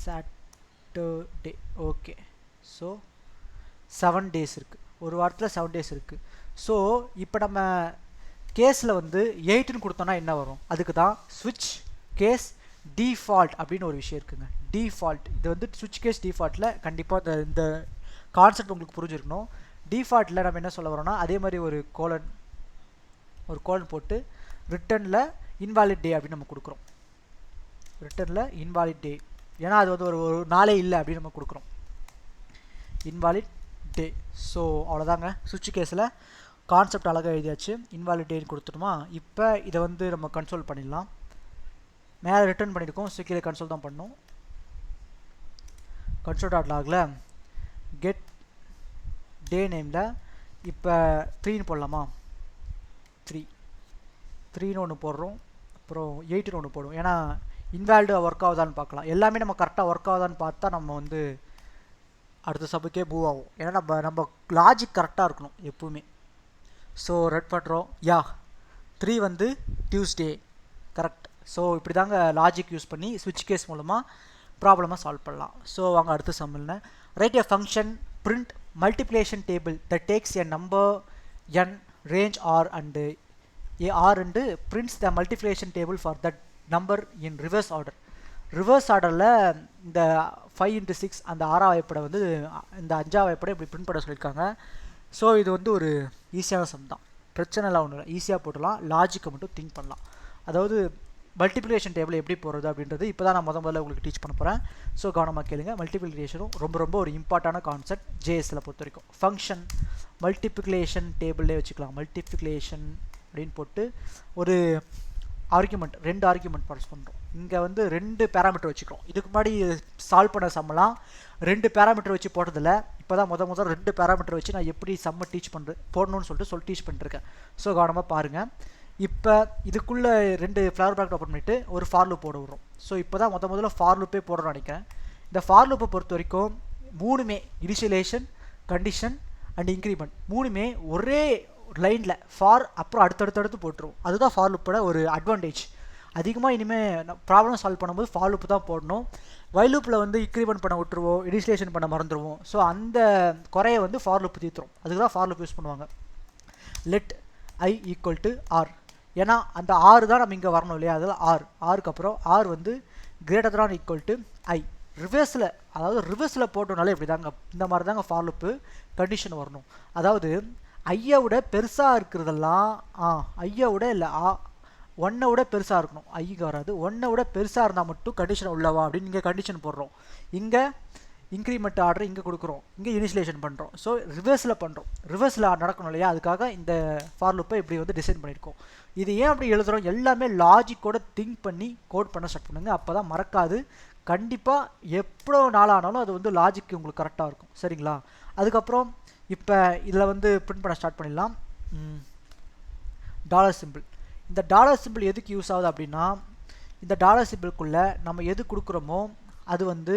A: Saturday. Okay, so 7 days இருக்குது, ஒரு வாரத்தில் 7 days இருக்குது. ஸோ இப்போ நம்ம கேஸில் வந்து 8ன்னு கொடுத்தோன்னா என்ன வரும், அதுக்கு தான் ஸ்விட்ச் கேஸ் டிஃபால்ட் அப்படின்னு ஒரு விஷயம் இருக்குங்க. டிஃபால்ட் இது வந்து ஸ்விட்ச் கேஸ் டிஃபால்ட்டில் கண்டிப்பாக இந்த கான்செப்ட் உங்களுக்கு புரிஞ்சிருக்கணும். டிஃபால்ட்டில் நம்ம என்ன சொல்ல வரோம்னா அதே மாதிரி ஒரு கோலன் போட்டு ரிட்டர்னில் இன்வாலிட் டே அப்படின்னு நம்ம கொடுக்குறோம். ரிட்டர்னில் இன்வாலிட் டே, ஏன்னா அது வந்து ஒரு நாளே இல்லை அப்படின்னு நம்ம கொடுக்குறோம், இன்வாலிட் டே. ஸோ அவ்வளோதாங்க, சுவிட்ச் கேஸில் கான்செப்ட் அழகாக எழுதியாச்சு. இன்வாலிட் டேன்னு கொடுத்துட்டோமா. இப்போ இதை வந்து நம்ம கன்சோல் பண்ணிடலாம். மேலே ரிட்டர்ன் பண்ணியிருக்கோம், ஸோ கீழே கன்சோல் தான் பண்ணோம். கன்சோல் டாட் லாகில் கெட் டே நேமில் இப்போ 3ன்னு போடலாமா, 3ன்னு ஒன்று போடுறோம், அப்புறம் 8ன்னு ஒன்று போடுவோம். ஏன்னா இன்வாலிட் ஒர்க் ஆகுதான்னு பார்க்கலாம். எல்லாமே நம்ம கரெக்டாக ஒர்க் ஆகுதான்னு பார்த்தா நம்ம வந்து அடுத்த சபுக்கே மூவ் ஆகும். ஏன்னா நம்ம லாஜிக் கரெக்டாக இருக்கணும் எப்பவுமே. ஸோ ரெட் பண்ணுறோம். 3 வந்து டியூஸ்டே, கரெக்ட். ஸோ இப்படி தாங்க லாஜிக் யூஸ் பண்ணி ஸ்விட்ச் கேஸ் மூலமாக ப்ராப்ளமாக சால்வ் பண்ணலாம். ஸோ வாங்க அடுத்த சம்மில்னு write a function print multiplication table that takes a number n range r and prints the multiplication table for that number in reverse order. Reverse ஆர்டரில் இந்த 5 into 6 அந்த 6ஆம் வாய்ப்படை வந்து இந்த 5ஆம் வாய்ப்படை இப்படி பிரிண்ட் பண்ண சொல்லியிருக்காங்க. ஸோ இது வந்து ஒரு ஈஸியான சம் தான், பிரச்சனைலாம் ஒன்றும் இல்லை, ஈஸியாக போட்டலாம். லாஜிக்கை மட்டும் திங்க் பண்ணலாம். அதாவது மல்டிப்ளிகேஷன் டேபிள் எப்படி போடுறது அப்படின்றது இப்போ தான் நான் முதல்ல உங்களுக்கு டீச் பண்ண போகிறேன். ஸோ கவனமாக கேளுங்க. மல்டிப்ளிகேஷனும் ரொம்ப ஒரு இம்பார்ட்டான கான்செப்ட் ஜேஎஸில் பொறுத்த வரைக்கும். ஃபங்க்ஷன் மல்டிப்ளிகேஷன் டேபிள்லே வச்சுக்கலாம். மல்டிப்ளிகேஷன் அப்படின்னு போட்டு ஒரு ஆர்குமெண்ட், 2 ஆர்குமெண்ட் பாஸ் பண்ணுறோம். இங்கே வந்து 2 பேராமீட்டர் வச்சுக்கிறோம். இதுக்கு முன்னாடி சால்வ் பண்ண சம்மெல்லாம் 2 பேராமீட்டர் வச்சு போட்டதில்ல. இப்போ தான் முதல் 2 பேராமீட்டர் வச்சு நான் எப்படி சம்மை டீச் போடணும்னு சொல்லி டீச் பண்ணிட்டுருக்கேன். ஸோ கவனமாக பாருங்கள். இப்போ இதுக்குள்ளே 2 ஃப்ளவர் ப்ராக்கெட் ஓப்பன் பண்ணிவிட்டு ஒரு ஃபார் லூப் போட விடுறோம். ஸோ இப்போ தான் முதல்ல ஃபார் லூப்பே போடுறோம்னு நினைக்கிறேன். இந்த ஃபார் லூப்பை பொறுத்த வரைக்கும் 3மே இனிஷியலேஷன், கண்டிஷன் அண்ட் இன்க்ரிமெண்ட் 3மே ஒரே லைனில் ஃபார் அப்புறம் அடுத்தடுத்து போட்டுருவோம். அதுதான் ஃபார் லூப்போட ஒரு அட்வான்டேஜ். அதிகமாக இனிமேல் ப்ராப்ளம் சால்வ் பண்ணும்போது ஃபார் லூப் தான் போடணும். வைல் லூப்பில் வந்து இன்க்ரிமெண்ட் பண்ண விட்டுருவோம், இனிஷியலேஷன் பண்ண மறந்துடுவோம். ஸோ அந்த குறையை வந்து ஃபார் லூப் தீர்த்துரும். அதுக்கு தான் ஃபார் லூப் யூஸ் பண்ணுவாங்க. லெட் i ஈக்குவல் டு ஆர், ஏன்னா அந்த ஆறு தான் நம்ம இங்கே வரணும் இல்லையா, அதில் ஆருக்கு அப்புறம் ஆர் வந்து கிரேட்டர் தான் ஈக்குவல் டு ஐ. ரிவர்ஸில், அதாவது ரிவர்ஸில் போட்டோம்னாலே இப்படி தாங்க, இந்த மாதிரி தாங்க ஃபார் லூப்பு கண்டிஷன் வரணும். அதாவது ஐயை விட பெருசாக இருக்கிறதெல்லாம் ஐயை விட இல்லை 1 விட பெருசாக இருக்கணும். ஐக்கு வராது, 1 விட பெருசாக இருந்தால் மட்டும் கண்டிஷன் உள்ளவா அப்படின்னு இங்கே கண்டிஷன் போடுறோம். இங்கே இன்க்ரிமெண்ட் ஆர்டர் இங்கே கொடுக்குறோம், இங்கே இனிஷியலேஷன் பண்ணுறோம். ஸோ ரிவர்ஸில் பண்ணுறோம், ரிவர்ஸில் நடக்கணும் இல்லையா, அதுக்காக இந்த ஃபார் லூப்பை இப்படி வந்து டிசைன் பண்ணியிருக்கோம். இது ஏன் அப்படி எழுதுகிறோம், எல்லாமே லாஜிக்கோட திங்க் பண்ணி கோட் பண்ண ஸ்டார்ட் பண்ணுங்க. அப்போ தான் மறக்காது. கண்டிப்பாக எவ்வளோ நாளானாலும் அது வந்து லாஜிக் உங்களுக்கு கரெக்டாக இருக்கும். சரிங்களா. அதுக்கப்புறம் இப்போ இதில் வந்து பிரிண்ட் பண்ண ஸ்டார்ட் பண்ணிடலாம். Dollar simple. இந்த டாலர் சிம்பிள் எதுக்கு யூஸ் ஆகுது அப்படின்னா, இந்த டாலர் சிம்பிளுக்குள்ளே நம்ம எது கொடுக்குறோமோ அது வந்து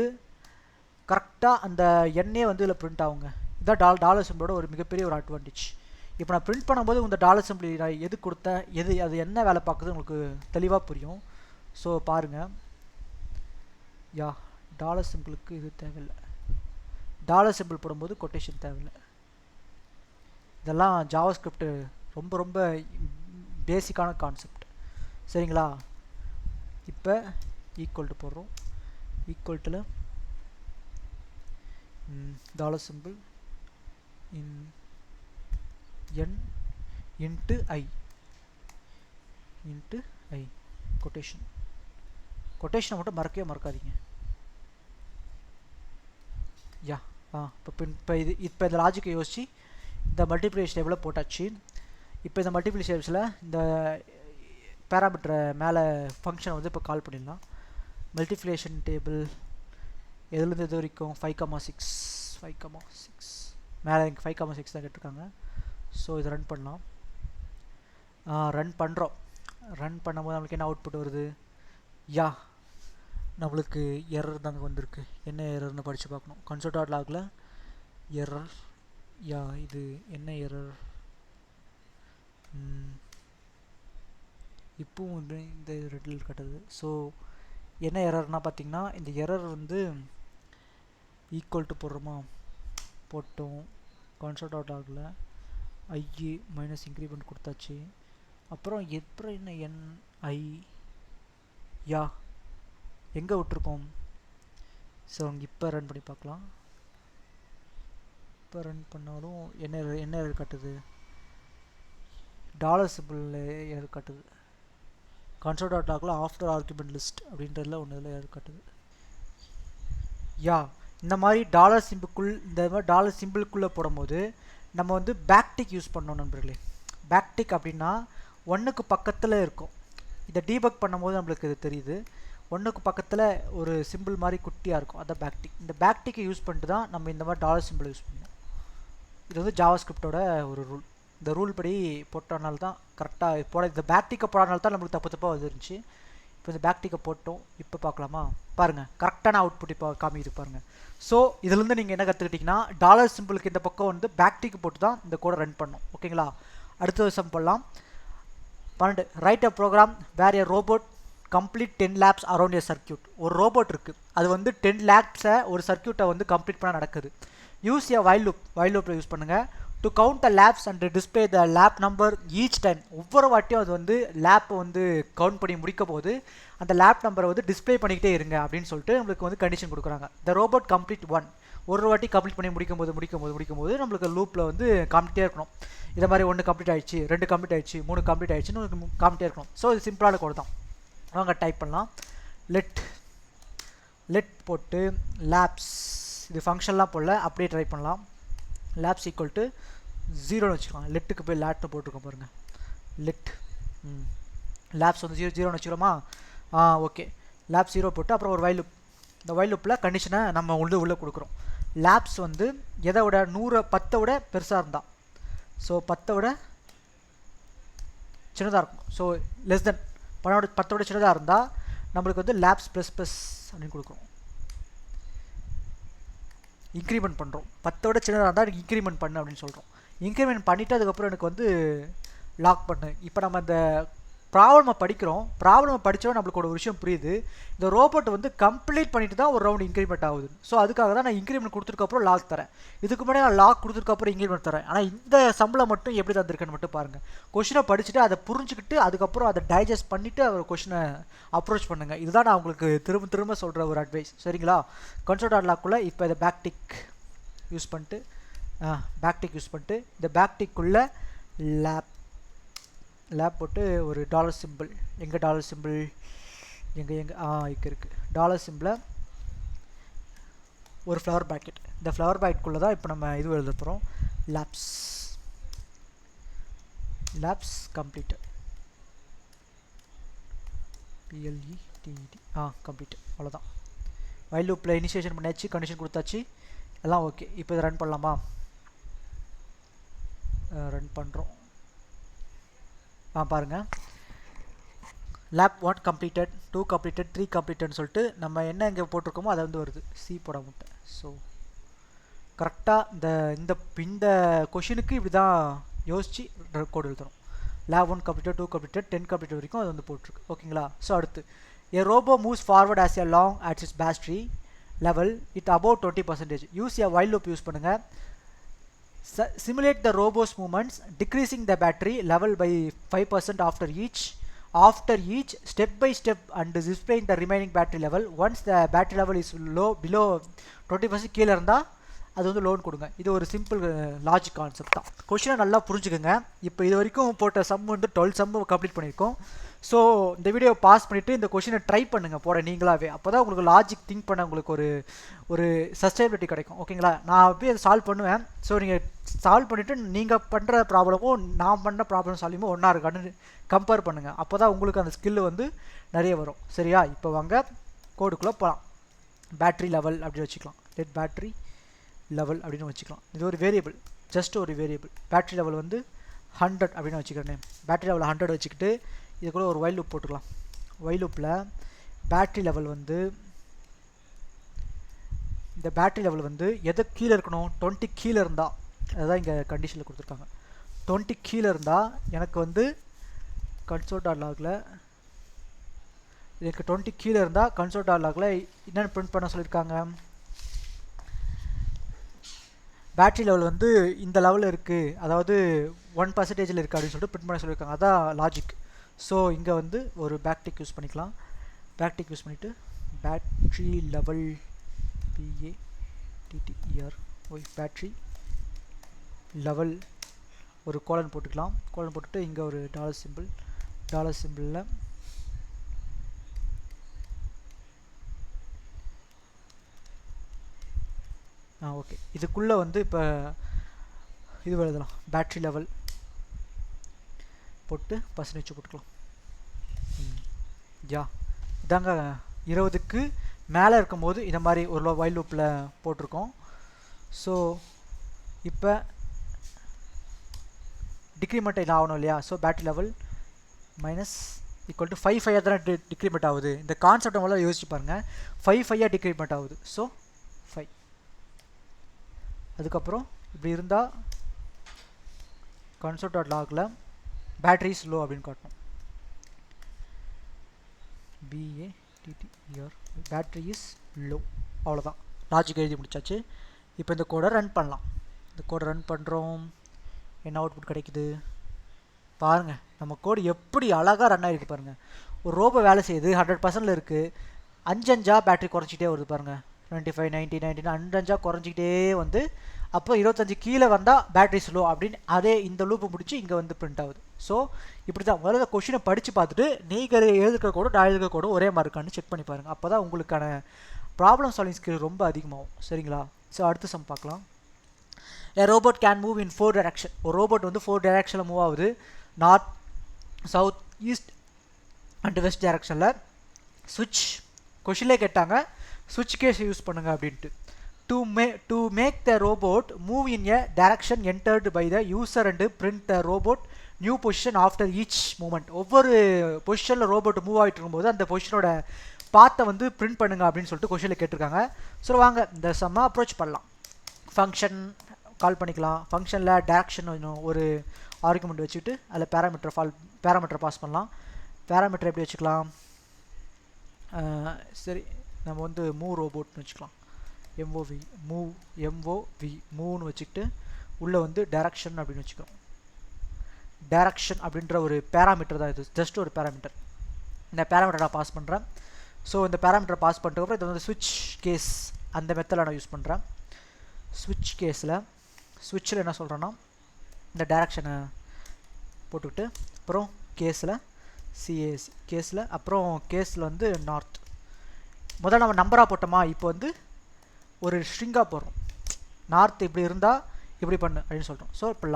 A: கரெக்டாக அந்த எண்ணே வந்து இதில் பிரிண்ட் ஆகுங்க. இதுதான் டாலர் சிம்பிளோட ஒரு மிகப்பெரிய ஒரு அட்வான்டேஜ். இப்போ நான் பிரிண்ட் பண்ணும்போது இந்த டாலர் சிம்பிள் நான் எது கொடுத்தேன், அது என்ன வேலை பார்க்குது உங்களுக்கு தெளிவாக புரியும். ஸோ பாருங்கள். டாலர் சிம்பிளுக்கு இது தேவையில்லை. டாலர் சிம்பிள் போடும்போது கொட்டேஷன் தேவையில்லை. இதெல்லாம் ஜாவாஸ்கிரிப்ட் ரொம்ப பேசிக்கான கான்செப்ட். சரிங்களா. இப்போ ஈக்குவல் டு போடுறோம். ஈக்குவல் டுல dollar symbol n into i கொட்டேஷனை மட்டும் மறக்கவே மறக்காதீங்க. இப்போ இந்த லாஜிக்கை யோசிச்சு இந்த மல்டிப்ளிகேஷன் டேபிளில் போட்டாச்சு. இப்போ இந்த மல்டிப்ளிகேஷன்ஸில் இந்த பேராமீட்டரை மேலே ஃபங்க்ஷனை வந்து இப்போ கால் பண்ணிடலாம். மல்டிப்ளிகேஷன் டேபிள் எதுலேருந்து இது வரைக்கும் 5,6 மேலே எனக்கு 5,6 தான் கேட்டிருக்காங்க. ஸோ இதை ரன் பண்ணலாம். ரன் பண்ணுறோம். ரன் பண்ணும்போது நம்மளுக்கு என்ன அவுட்புட் வருது, நம்மளுக்கு எரர் தாங்க வந்திருக்கு. என்ன எரர்னு படித்து பார்க்கணும். கன்சோல் டாட் லாகில் எரர், இது என்ன எரர், இப்போவும் வந்து இந்த ரெட்டில் கட்டுது. ஸோ என்ன எரர்னால் பார்த்தீங்கன்னா, இந்த எரர் வந்து ஈக்குவல் டு போடுறோமா, போட்டோம். கான்சோல் டாட் லாகில் ஐ மைனஸ் இன்க்ரிமெண்ட் கொடுத்தாச்சு. அப்புறம் என்ன என் ஐ யா எங்கே விட்டுருக்கோம்? ஸோ இப்போ ரன் பண்ணி பார்க்கலாம். இப்போ ரன் பண்ணாலும் என்ன எரர் காட்டுது? டாலர் சிம்பிள் எரர் காட்டுது. கான்சோல் டாட் லாகில் ஆஃப்டர் ஆர்குமெண்ட் லிஸ்ட் அப்படின்றதுல ஒன்று இதில் எரர் காட்டுது. யா இந்த மாதிரி டாலர் சிம்பிளுக்குள்ளே போடும்போது நம்ம வந்து பேக்டிக் யூஸ் பண்ணோம் நண்பர்களே. பேக்டிக் அப்படின்னா ஒன்றுக்கு பக்கத்தில் இருக்கும். இதை டீபக் பண்ணும்போது நம்மளுக்கு இது தெரியுது. ஒன்றுக்கு பக்கத்தில் ஒரு சிம்பிள் மாதிரி குட்டியாக இருக்கும், அதான் பேக்டிக். இந்த பேக்டிக்கை யூஸ் பண்ணிட்டு தான் நம்ம இந்த மாதிரி டாலர் சிம்பிள் யூஸ் பண்ணோம். இது வந்து ஜாவாஸ்கிரிப்டோட ஒரு ரூல். இந்த ரூல் படி போட்டனால தான் கரெக்டாக இந்த பேக்டிக்கை போடாதனால தான் நம்மளுக்கு தப்பாக வந்துருந்துச்சு. இப்போ இந்த பேக்டிக்கை போட்டோம். இப்போ பார்க்கலாமா? பாருங்கள், கரெக்டான அவுட்புட் இப்போ காமிக்குது பாருங்கள். ஸோ இதுலேருந்து நீங்கள் என்ன கற்றுக்கிட்டிங்கன்னா, டாலர் சிம்பிளுக்கு இந்த பக்கம் வந்து பேக்டிக்கு போட்டு தான் இந்த கோடை ரன் பண்ணோம். ஓகேங்களா? அடுத்த வருஷம் பண்ணலாம். 12 write a program where a robot complete 10 laps around a circuit. ஒரு ரோபோட் இருக்குது, அது வந்து 10 laps ஒரு சர்க்கியூட்டை வந்து கம்ப்ளீட் பண்ண நடக்குது. யூஸ் ஏ வைல் லூப்பில் யூஸ் பண்ணுங்கள். To count the labs and display the lab number each time. ஒவ்வொரு வாட்டியும் அது வந்து லேப்பை வந்து கவுண்ட் பண்ணி முடிக்க போது அந்த லேப் நம்பரை வந்து டிஸ்பிளே பண்ணிக்கிட்டே இருங்க அப்படின்னு சொல்லிட்டு நம்மளுக்கு வந்து கண்டிஷன் கொடுக்குறாங்க. த ரோபோட் கம்ப்ளீட் 1. ஒரு வாட்டி கம்ப்ளீட் பண்ணி முடிக்கும் போது நம்மளுக்கு லூப்பில் வந்து காமிட்டே இருக்கணும். இதை மாதிரி 1 கம்ப்ளீட் ஆயிடுச்சு, 2 கம்ப்ளீட் ஆயிடுச்சு, 3 கம்ப்ளீட் ஆயிடுச்சுன்னு காமிட்டே இருக்கணும். ஸோ இது சிம்பிளான கோடு தான். வாங்க டைப் பண்ணலாம். லெட் போட்டு லேப்ஸ், இது ஃபங்க்ஷன்லாம் போடல, அப்படியே ட்ரை பண்ணலாம். லேப்ஸ் ஈக்குவல் டு 0ன்னு வச்சுக்கலாம். லெட்டுக்கு போய் லேட்னு போட்டிருக்கோம் பாருங்கள். லெட் லேப்ஸ் வந்து 0ன்னு வச்சுக்கிறோமா? ஓகே. லேப் 0 போட்டு அப்புறம் ஒரு வைல் லூப். இந்த வைல் லூப்பில் கண்டிஷனை நம்ம உள்ளே கொடுக்குறோம். லேப்ஸ் வந்து எதை விட 10 விட பெருசாக இருந்தால், ஸோ 10 விட சின்னதாக இருக்கும். ஸோ லெஸ் தென் 10 விட சின்னதாக இருந்தால் நம்மளுக்கு வந்து லேப்ஸ் ப்ளஸ் அப்படின்னு கொடுக்குறோம். இன்க்ரிமெண்ட் பண்ணுறோம். 10 விட சின்னதாக இருந்தால் எனக்கு இன்க்ரிமெண்ட் பண்ணு அப்படின்னு சொல்கிறோம். இன்க்ரிமெண்ட் பண்ணிவிட்டு அதுக்கப்புறம் எனக்கு வந்து லாக் பண்ணு. இப்போ நம்ம இந்த ப்ராப்ளமை படிக்கிறோம். ப்ராப்ளமை படித்தோம், நம்மளுக்கு ஒரு விஷயம் புரியுது. இந்த ரோபோட் வந்து கம்ப்ளீட் பண்ணிட்டு தான் ஒரு ரவுண்ட் இன்க்ரிமெண்ட் ஆகுது. ஸோ அதுக்காக தான் நான் இன்க்ரிமெண்ட் கொடுத்துருக்கப்புறம் லாக் தரேன். இதுக்கு முன்னாடி நான் லாக் கொடுத்துருக்கப்புறம் இன்க்ரிமெண்ட் தரேன். ஆனால் இந்த சம்பளம் மட்டும் எப்படி தந்திருக்கேன்னு மட்டும் பாருங்கள். கொஷினை படிச்சுட்டு அதை புரிஞ்சுக்கிட்டு அதுக்கப்புறம் அதை டைஜஸ்ட் பண்ணிவிட்டு அவர் கொஷினை அப்ரோச் பண்ணுங்கள். இதுதான் நான் உங்களுக்கு திரும்ப சொல்கிற ஒரு அட்வைஸ். சரிங்களா? கன்சோல் டாட் லாக்குள்ளே இப்போ இதை பேக்டிக் யூஸ் பண்ணிட்டு இந்த பேக்டிக்குள்ளே லேப் போட்டு ஒரு டாலர் சிம்பிள், எங்கே டாலர் சிம்பிள் எங்கே இருக்குது டாலர் சிம்பிளை ஒரு ஃப்ளவர் பேக்கெட். இந்த ஃப்ளவர் பேக்கெட்டுக்குள்ளே தான் இப்போ நம்ம இது எழுத போகிறோம். Labs completed, PLETED complete. அவ்வளோதான். வைல் லூப்பில் இனிஷியேஷன் பண்ணியாச்சு, கண்டிஷன் கொடுத்தாச்சு, எல்லாம் ஓகே. இப்போ இதை ரன் பண்ணலாமா? ரன் பண்ணுறோம். பாருங்கள், லேப் 1 கம்ப்ளீட்டட், 2 கம்ப்ளீட்டட், 3 கம்ப்ளீட்டட்னு சொல்லிட்டு நம்ம என்ன இங்கே போட்டிருக்கோமோ அதை வந்து வருது. சி போட முட்டை. ஸோ கரெக்டாக இந்த கொஷினுக்கு இப்படி தான் யோசித்து கோடு எழுதுறோம். லேப் 1 கம்ப்ளீட்டட், 2 கம்ப்ளீட்டட், 10 கம்ப்ளீட்டட் வரைக்கும் அது வந்து போட்டிருக்கு. ஓகேங்களா? ஸோ அடுத்து a robot moves forward as a long at its battery level it about 20%. Use a while loop use பண்ணுங்கள். Simulate the robo's movements, decreasing the battery level by 5% after each step by step and displaying the remaining battery level. Once the battery level is below 20% கீழே இருந்தால் அது வந்து loan கொடுங்க. இது ஒரு simple logic concept தான். கொஷினை நல்லா புரிஞ்சுக்கோங்க. இப்போ இது வரைக்கும் போட்ட சம் வந்து 12 சம் கம்ப்ளீட் பண்ணியிருக்கோம். ஸோ இந்த வீடியோவை பாஸ் பண்ணிவிட்டு இந்த கொஷினை ட்ரை பண்ணுங்கள் போட நீங்களாகவே. அப்போ தான் உங்களுக்கு லாஜிக் திங்க் பண்ண உங்களுக்கு ஒரு சஸ்டைபிலிட்டி கிடைக்கும். ஓகேங்களா? நான் அப்படியே அதை சால்வ் பண்ணுவேன். ஸோ நீங்கள் சால்வ் பண்ணிவிட்டு நீங்கள் பண்ணுற ப்ராப்ளமும் நான் பண்ணுற ப்ராப்ளம் சால்விங்கும் ஒன்றா இருக்கான்னு கம்பேர் பண்ணுங்கள். அப்போ தான் உங்களுக்கு அந்த ஸ்கில்லு வந்து நிறைய வரும். சரியா? இப்போ வாங்க கோடுக்குள்ளே போகலாம். பேட்ரி லெவல் அப்படின்னு வச்சுக்கலாம். லெட் பேட்ரி லெவல் அப்படின்னு வச்சுக்கலாம். இது ஒரு வேரியபிள், ஜஸ்ட் ஒரு வேரியபிள். பேட்ரி லெவல் வந்து 100 அப்படின்னு வச்சுக்கிறேன். பேட்ரி லெவல் 100 வச்சுக்கிட்டு இது கூட ஒரு வைல் லூப் போட்டுக்கலாம். வைல் லூப்பில் பேட்ரி லெவல் வந்து இந்த பேட்ரி லெவல் வந்து எது கீழே இருக்கணும்? 20 கீழே இருந்தால், அதுதான் இங்கே கண்டிஷனில் கொடுத்துருக்காங்க. 20 கீழே இருந்தால் எனக்கு வந்து கன்சோல் டாட் லாகில் எனக்கு 20 கீழே இருந்தால் கன்சோல் டாட் லாகில் என்னென்னு பிரிண்ட் பண்ண சொல்லியிருக்காங்க? பேட்டரி லெவல் வந்து இந்த லெவலில் இருக்குது, அதாவது 1% இருக்குது அப்படின்னு சொல்லிட்டு பிரிண்ட் பண்ண சொல்லியிருக்காங்க. அதான் லாஜிக். ஸோ இங்கே வந்து ஒரு பேக்டிக் யூஸ் பண்ணிக்கலாம். பேக்டிக் யூஸ் பண்ணிவிட்டு battery level BATTER battery level ஒரு கோலன் போட்டுக்கலாம். கோலன் போட்டுட்டு இங்கே ஒரு டாலர் சிம்பிளில் ஓகே, இதுக்குள்ளே வந்து இப்போ இது எழுதலாம், பேட்ரி லெவல் போட்டு பர்சன்டேஜ் போட்டுக்கலாம். இதாங்க 20க்கு மேலே இருக்கும்போது இந்த மாதிரி ஒரு வைல் லூப்பில் போட்டிருக்கோம். ஸோ இப்போ டிக்ரிமெண்ட் இது ஆகணும் இல்லையா? So battery level minus equal to 5 தானே டிக்ரிமெண்ட் ஆகுது. இந்த கான்செப்ட் முதல்ல யோசிச்சு பாருங்கள். 5 டிக்ரிமெண்ட் ஆகுது. ஸோ 5. அதுக்கப்புறம் இப்படி இருந்தால் console.logல பேட்டரி இஸ் லோ அப்படின்னு காட்டணும். BATTER battery is low. அவ்வளோதான், லாஜிக் எழுதி முடிச்சாச்சு. இப்போ இந்த கோடை ரன் பண்ணலாம். இந்த கோடை ரன் பண்ணுறோம். என்ன அவுட்புட் கிடைக்குது பாருங்கள். நம்ம கோடு எப்படி அழகாக ரன் ஆகிருக்கு பாருங்கள். ஒரு ரோபோ வேலை செய்யுது, 100% இருக்குது. 5 பேட்டரி குறைச்சிக்கிட்டே வருது பாருங்கள். 95, 90, 99 5 குறைஞ்சிக்கிட்டே வந்து அப்போ 25 கீழே வந்தால் பேட்டரி ஸ்லோ அப்படின்னு அதே இந்த லூப்பை முடிச்சு இங்கே வந்து பிரிண்ட் ஆகுது. ஸோ இப்படி தான் முதல்ல கொஷினை படித்து பார்த்துட்டு நீங்கள் எழுதுகிற கோடும் நான் எழுதுகிற கோடும் ஒரே மாதிரி இருக்கான்னு செக் பண்ணி பாருங்கள். அப்போ தான் உங்களுக்கான ப்ராப்ளம் சால்விங் ஸ்கில் ரொம்ப அதிகமாகும். சரிங்களா? ஸோ அடுத்த சம் பார்க்கலாம். A robot can move in 4 direction. ஒரு ரோபோட் வந்து 4 டைரக்ஷனில் மூவ் ஆகுது. North, south, east and west டைரக்ஷனில். ஸ்விட்ச் கொஷின்லேயே கேட்டாங்க, ஸ்விட்ச் கேஸ் யூஸ் பண்ணுங்க அப்படின்ட்டு. To make the robot move in a direction entered by the user and print the robot new position after each movement. ஒவ்வொரு பொசிஷனில் ரோபோட் மூவ் ஆகிட்டு இருக்கும்போது அந்த பொசிஷனோட பாத்தை வந்து பிரிண்ட் பண்ணுங்க அப்படின்னு சொல்லிட்டு கொஷினில் கேட்டிருக்காங்க. ஸோ வாங்க இந்த சம்மை அப்ரோச் பண்ணலாம். ஃபங்க்ஷன் கால் பண்ணிக்கலாம். ஃபங்க்ஷனில் டேரக்ஷன் ஒரு ஆர்குமெண்ட் வச்சுக்கிட்டு அதில் பேராமீட்டர் பாஸ் பண்ணலாம். பேராமீட்டர் எப்படி வச்சுக்கலாம்? சரி, நம்ம வந்து மூவ் ரோபோட்னு வச்சுக்கலாம். மூவ்னு வச்சுக்கிட்டு உள்ளே வந்து டேரக்ஷன் அப்படின்னு வச்சுக்கிறோம். டேரக்ஷன் அப்படின்ற ஒரு பேராமீட்டர் தான் இது, ஜஸ்ட் ஒரு பேராமீட்டர். இந்த பேராமீட்டர் நான் பாஸ் பண்ணுறேன். ஸோ இந்த பேராமீட்டர் பாஸ் பண்ணிட்டதுக்கப்புறம் இது வந்து ஸ்விட்ச் கேஸ் அந்த மெத்தடில் நான் யூஸ் பண்ணுறேன். ஸ்விட்சில் என்ன சொல்கிறேன்னா இந்த டேரக்ஷனை போட்டுக்கிட்டு அப்புறம் கேஸில் சிஏசி கேஸில் அப்புறம் கேஸில் வந்து நார்த். முதல்ல நம்ம நம்பராக போட்டோமா, இப்போ வந்து ஒரு ஸ்ட்ரிங்காக போடுறோம். நார்த் இப்படி இருந்தால் இப்படி பண்ணு அப்படின்னு சொல்கிறோம். ஸோ இப்போ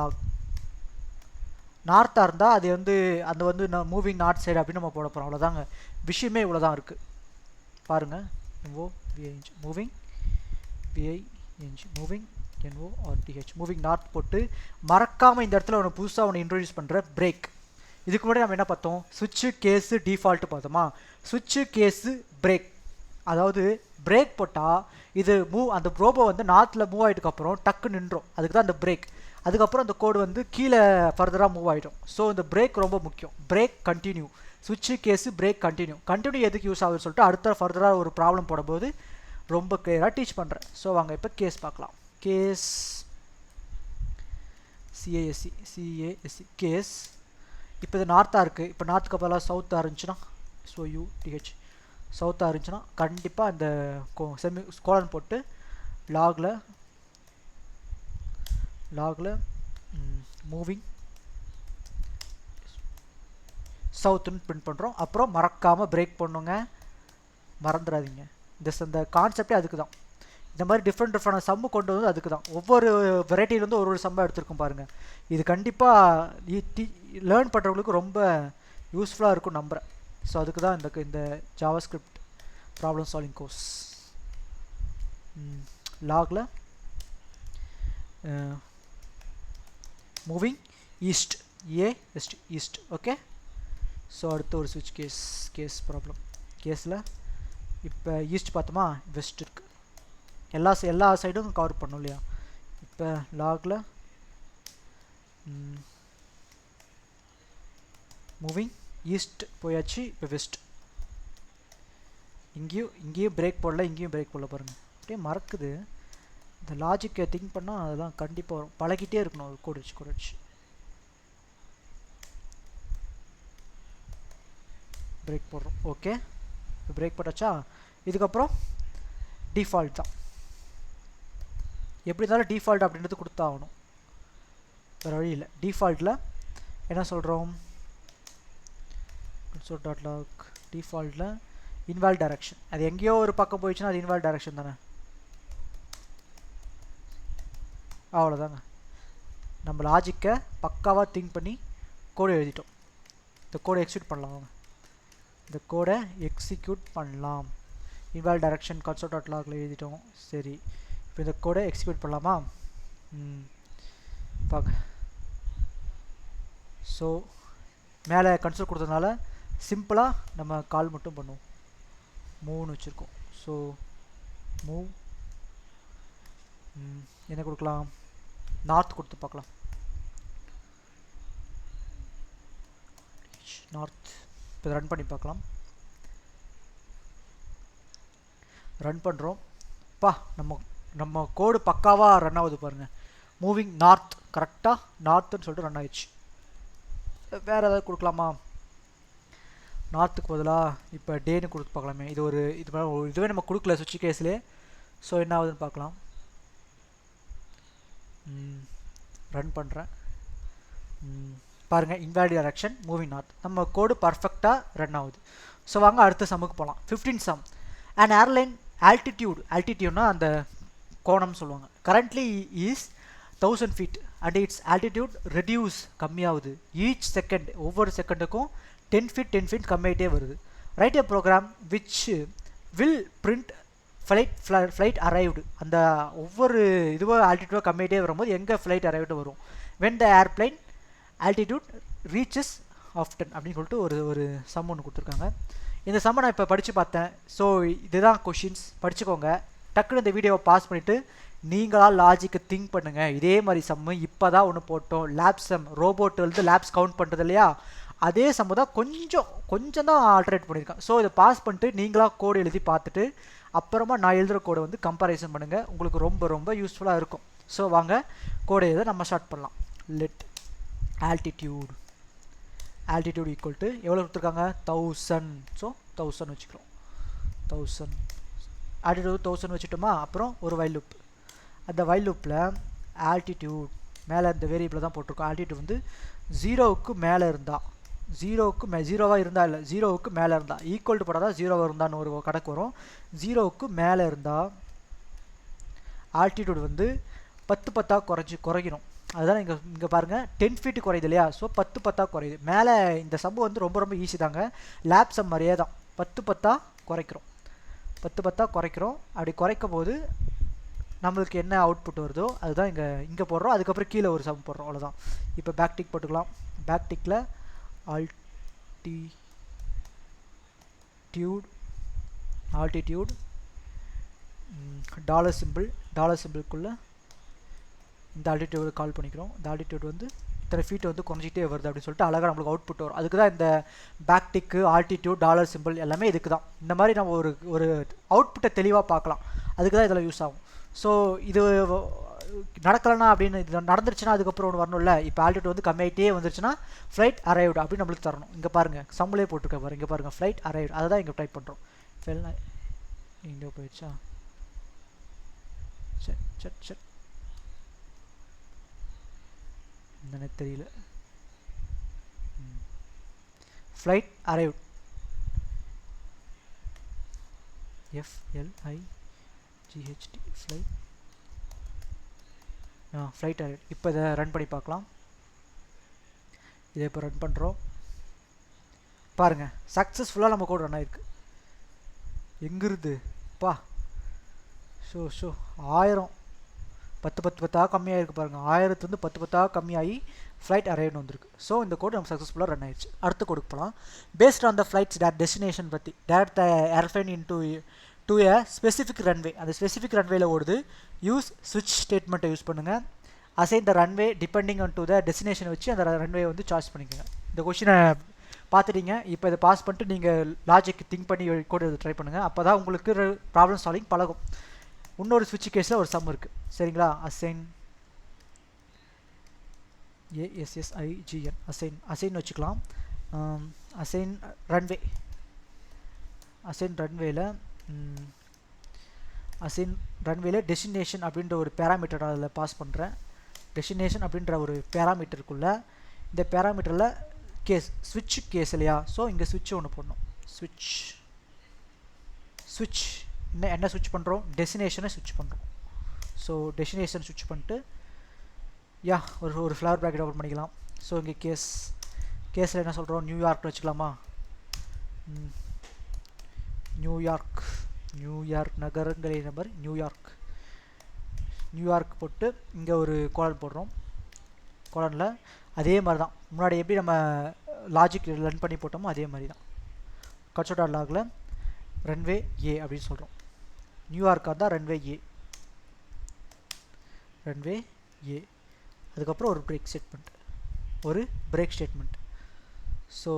A: நார்த்தாக இருந்தால் அது வந்து அந்த வந்து மூவிங் நார்த் சைடு அப்படின்னு நம்ம போட போகிறோம். அவ்வளோதாங்க, விஷயமே இவ்வளோ தான் இருக்குது பாருங்கள். மூவிங் NORTH மூவிங் நார்த் போட்டு மறக்காமல் இந்த இடத்துல ஒன்று புதுசாக ஒன்று இன்ட்ரடியூஸ் பண்ணுற பிரேக். இதுக்கு முன்னாடி நம்ம என்ன பார்த்தோம்? சுவிட்சு கேஸு டிஃபால்ட்டு பார்த்தோமா? சுவிட்சு கேஸு பிரேக், அதாவது பிரேக் போட்டால் இது அந்த ரோபோ வந்து நார்த்தில் மூவ் ஆகிட்டுக்கப்புறம் டக்கு நின்றோம். அதுக்கு தான் அந்த பிரேக். அதுக்கப்புறம் அந்த கோடு வந்து கீழே ஃபர்தராக மூவ் ஆகிடும். ஸோ இந்த பிரேக் ரொம்ப முக்கியம். பிரேக் கண்டினியூ, சுவிட்சு கேஸு பிரேக் கண்டினியூ எதுக்கு யூஸ் ஆகுதுன்னு சொல்லிட்டு அடுத்த ஃபர்தராக ஒரு ப்ராப்ளம் போடும்போது ரொம்ப கிளியராக டீச் பண்ணுறேன். ஸோ வாங்க இப்போ கேஸ் பார்க்கலாம். Case CASE case. இப்போ இது நார்த்தாக இருக்குது. இப்போ நார்த்துக்கு பதிலாக சவுத்தாக இருந்துச்சுன்னா SOUTH சவுத்தாக இருந்துச்சுன்னா கண்டிப்பாக அந்த கோலன் போட்டு லாகில் மூவிங் சவுத்துன்னு பிரிண்ட் பண்ணுறோம். அப்புறம் மறக்காமல் பிரேக் பண்ணுங்க, மறந்துடாதீங்க. இந்த கான்செப்டே அதுக்கு தான். இந்த மாதிரி டிஃப்ரெண்ட் சம்மு கொண்டு வந்து அதுக்கு தான். ஒவ்வொரு வெரைட்டிலேருந்து ஒரு சம்மாக எடுத்துருக்கோம் பாருங்கள். இது கண்டிப்பாக லேர்ன் பண்ணுறவங்களுக்கு ரொம்ப யூஸ்ஃபுல்லாக இருக்கும் நம்புகிறேன். ஸோ அதுக்கு தான் இந்த ஜாவாஸ்கிரிப்ட் ப்ராப்ளம் சால்விங் கோர்ஸ். லாகில் moving east east. Okay, so அடுத்து ஒரு ஸ்விட்ச் கேஸ் ப்ராப்ளம். கேஸில் இப்போ ஈஸ்ட் பார்த்தோமா, வெஸ்ட் இருக்குது. எல்லா சைடும் கவர் பண்ணும் இல்லையா? இப்போ லாகில் மூவிங் ஈஸ்ட் போயாச்சு. இப்போ வெஸ்ட். இங்கேயும் பிரேக் போடல, இங்கேயும் பிரேக் போடல பாருங்கள். அப்படியே மறக்குது. இந்த லாஜிக்கை திங்க் பண்ணால் அதெல்லாம் கண்டிப்பாக வரும். பழகிட்டே இருக்கணும் அது கோடு வச்சு பிரேக் போடுறோம். ஓகே, பிரேக் போட்டாச்சா? இதுக்கப்புறம் டிஃபால்ட் தான். எப்படி இருந்தாலும் டிஃபால்ட் அப்படின்றது கொடுத்தாகணும், வேறு வழி இல்லை. டிஃபால்ட்டில் என்ன சொல்கிறோம்? console.log டிஃபால்ட்டில் இன்வால்ட் direction. அது எங்கேயோ ஒரு பக்கம் போயிடுச்சுன்னா அது இன்வால்ட் டைரக்ஷன் தானே. அவ்வளோதாங்க. நம்ம லாஜிக்கை பக்காவாக திங்க் பண்ணி கோடு எழுதிட்டோம். இந்த கோடை எக்ஸிக்யூட் பண்ணலாம். வாங்க இந்த கோடை எக்ஸிக்யூட் பண்ணலாம். இன்வால்ட் டைரக்ஷன் console.logல எழுதிட்டோம். சரி, இப்போ இந்த கோடை எக்ஸிக்யூட் பண்ணலாமா? பாங்க. ஸோ மேலே கன்சோல் கொடுத்ததுனால சிம்பிளாக நம்ம கால் மட்டும் பண்ணுவோம். மூவ்னு வச்சுருக்கோம். ஸோ மூவ் என்ன கொடுக்கலாம்? நார்த் கொடுத்து பார்க்கலாம். நார்த். இப்போ ரன் பண்ணி பார்க்கலாம். ரன் பண்ணுறோம். பா, நம்ம கோடு பக்காவாக ரன் ஆகுது பாருங்கள். மூவிங் நார்த், கரெக்டாக நார்த்துன்னு சொல்லிட்டு ரன் ஆயிடுச்சு. வேறு ஏதாவது கொடுக்கலாமா? நார்த்துக்கு பதிலாக இப்போ டேன்னு கொடுத்து பார்க்கலாமே. இதுவே நம்ம கொடுக்கல சுவிட்ச் கேஸ்லேயே. ஸோ என்ன ஆகுதுன்னு பார்க்கலாம். ரன் பண்ணுறேன். பாருங்கள், இன்வாலிட் டைரக்ஷன் மூவிங் நார்த். நம்ம கோடு பர்ஃபெக்டாக ரன் ஆகுது. ஸோ வாங்க அடுத்த சம்முக்கு போகலாம். 15 சம். அண்ட் ஏர்லைன் ஆல்டிடியூட்னா அந்த கோணம் சொல்லுவாங்க. Currently is 1000 feet and it's altitude reduce கம்மியாகுது. ஈச் செகண்ட், ஒவ்வொரு செகண்டுக்கும் 10 feet கம்மியாகிட்டே வருது. Write a program which will print flight arrived. அந்த ஒவ்வொரு இதுவாக ஆல்டிடியூடாக கம்மியாகிட்டே வரும்போது எங்கே ஃப்ளைட் அரைவ்டு வரும்? When the airplane altitude reaches often அப்படின்னு சொல்லிட்டு ஒரு சம் ஒன்று கொடுத்துருக்காங்க. இந்த சம்மை நான் இப்போ படித்து பார்த்தேன். ஸோ இதுதான் கொஷின்ஸ், படிச்சுக்கோங்க. டக்குன்னு இந்த வீடியோவை பாஸ் பண்ணிவிட்டு நீங்களாக லாஜிக்கை திங்க் பண்ணுங்கள். இதே மாதிரி சம்மு இப்போ தான் ஒன்று போட்டோம், லேப் சம். ரோபோட் வந்து லேப்ஸ் கவுண்ட் பண்ணுறது இல்லையா, அதே சம்மு தான் கொஞ்சம் தான் ஆல்டரேட் பண்ணியிருக்கேன். ஸோ இதை பாஸ் பண்ணிட்டு நீங்களாக கோடு எழுதி பார்த்துட்டு அப்புறமா நான் எழுதுகிற கோடை வந்து கம்பேரிசன் பண்ணுங்கள். உங்களுக்கு ரொம்ப யூஸ்ஃபுல்லாக இருக்கும். ஸோ வாங்க கோடை எழுத நம்ம ஸ்டார்ட் பண்ணலாம். லெட் ஆல்டிடியூட் ஈக்குவல் டு எவ்வளோ கொடுத்துருக்காங்க? 1000. ஸோ 1000 வச்சுக்கிறோம். 1000 ஆல்டிடியூட் 1000 வச்சுட்டோமா? அப்புறம் ஒரு வைல் லூப். அந்த வைல் லூப்பில் ஆல்டிடியூட் மேலே இந்த வேரியபிள் தான் போட்டிருக்கோம். ஆல்டிடியூட் வந்து 0க்கு மேலே இருந்தால், 0வாக இருந்தால் இல்லை, 0க்கு மேலே இருந்தால், ஈக்குவல் டு போட்டால் தான் 0 இருந்தான்னு ஒரு கணக்கு வரும். 0க்கு மேலே இருந்தால் ஆல்டிடியூட் வந்து 10 குறைக்கணும். அதுதான் இங்கே பாருங்கள் 10 feet குறையுது இல்லையா? ஸோ 10 குறையுது. மேலே இந்த சம்பு வந்து ரொம்ப ஈஸி தாங்க. லேப் சம் மாதிரியே தான். 10 குறைக்கிறோம். 10 குறைக்கிறோம். அப்படி குறைக்கும் போது நம்மளுக்கு என்ன அவுட்புட் வருதோ அதுதான் இங்கே போடுறோம். அதுக்கப்புறம் கீழே ஒரு சம் போடுறோம். அவ்வளோதான். இப்போ பேக் டிக் போட்டுக்கலாம். பேக் டிக்கில் ஆல்டிடியூட் டாலர் சிம்பிள்குள்ளே இந்த ஆல்டிடியூட் கால் பண்ணிக்கிறோம். இந்த ஆல்டிடியூட் வந்து இத்தனை ஃபீட் வந்து குறைஞ்சிட்டே வருது அப்படின்னு சொல்லிட்டு அழகாக நம்மளுக்கு அவுட்புட் வரும். அதுக்கு தான் இந்த பேக் டிக்கு, ஆல்டிடியூட், டாலர் சிம்பிள் எல்லாமே இதுக்கு தான். இந்த மாதிரி நம்ம ஒரு அவுட்புட்டை தெளிவாக பார்க்கலாம். அதுக்கு தான் இதில் யூஸ் ஆகும். ஸோ இது நடக்கலைன்னா அப்படின்னு இது நடந்துருச்சுன்னா அதுக்கப்புறம் ஒன்று வரணும்ல. இப்போ ஆல்டிடியூட் வந்து கம்மியாகிட்டே வந்துருச்சுன்னா ஃப்ளைட் அரைவ்டு அப்படின்னு நம்மளுக்கு தரணும். இங்கே பாருங்கள் சம்முலே போட்டுருக்க பாருங்க. இங்கே பாருங்கள் ஃப்ளைட் அரைவ்டு. அதை தான் இங்கே டைப் பண்ணுறோம். இங்கே போயிடுச்சா? சரி எனக்கு தெரியல. Flight arrived, FLIGHT flight arrived. இப்போ இதை ரன் பண்ணி பார்க்கலாம். இதை இப்போ ரன் பண்ணுறோம். பாருங்கள் சக்ஸஸ்ஃபுல்லாக நம்ம கோட் ரன் ஆகிருக்கு. எங்கிருந்து பா? ஷோ 1000 10 கம்மியாக இருக்குது பாருங்கள். 1000 வந்து 10 கம்மியாகி ஃப்ளைட் அரைவ்னு வந்திருக்கு. ஸோ இந்த கோட் நம்ம சக்ஸஸ்ஃபுல்லாக ரன் ஆயிடுச்சு. அடுத்து கோடுக்கு போகலாம். Based on the flight's destination பற்றி direct the airplane into to a specific runway. அந்த ஸ்பெசிஃபிக் ரன்வேல ஓடுது. யூஸ் ஸ்விட்ச் ஸ்டேட்மெண்ட்டை யூஸ் பண்ணுங்கள். Assign the runway depending on to the டெஸ்டினேஷனை வச்சு அந்த ரன்வே வந்து சார்ஜ் பண்ணிக்கோங்க. இந்த கொஷினை பார்த்துட்டீங்க. இப்போ இதை பாஸ் பண்ணிட்டு நீங்கள் லாஜிக் திங்க் பண்ணி கோட் ட்ரை பண்ணுங்கள். அப்போ தான் உங்களுக்கு ப்ராப்ளம் சால்விங் பழகும். இன்னொரு ஸ்விட்ச் கேஸில் ஒரு சம் இருக்குது சரிங்களா. அசைன் ASSIGN அசைன் வச்சுக்கலாம். அசைன் ரன்வே அசைன் ரன்வேல டெஸ்டினேஷன் அப்படின்ற ஒரு பேராமீட்டர் அதில் பாஸ் பண்ணுறேன். டெஸ்டினேஷன் அப்படின்ற ஒரு பேராமீட்டருக்குள்ளே இந்த பேராமீட்டரில் ஸ்விட்ச் கேஸ் இல்லையா, ஸோ இங்கே ஸ்விட்ச் ஒன்று போடணும். ஸ்விட்ச் என்ன ஸ்விட்ச் பண்ணுறோம், டெஸ்டினேஷனை ஸ்விட்ச் பண்ணுறோம். ஸோ டெஸ்டினேஷன் ஸ்விட்ச் பண்ணிட்டு ஒரு ஃப்ளவர் ப்ராக்கெட் ஓப்பன் பண்ணிக்கலாம். ஸோ இங்கே கேஸில் என்ன சொல்கிறோம், நியூயார்க்னு வச்சுக்கலாமா. நியூயார்க் நகரங்களின் நம்பர் நியூயார்க் போட்டு இங்கே ஒரு கோலன் போடுறோம். கோலனில் அதே மாதிரி தான் முன்னாடி எப்படி நம்ம லாஜிக் ரன் பண்ணி போட்டோமோ அதே மாதிரி தான். கன்சோல் லாகில் ரன்வே ஏ அப்படின்னு சொல்கிறோம். நியூயார்க்காக தான் ரன்வே ஏ. அதுக்கப்புறம் ஒரு பிரேக் ஸ்டேட்மெண்ட். ஸோ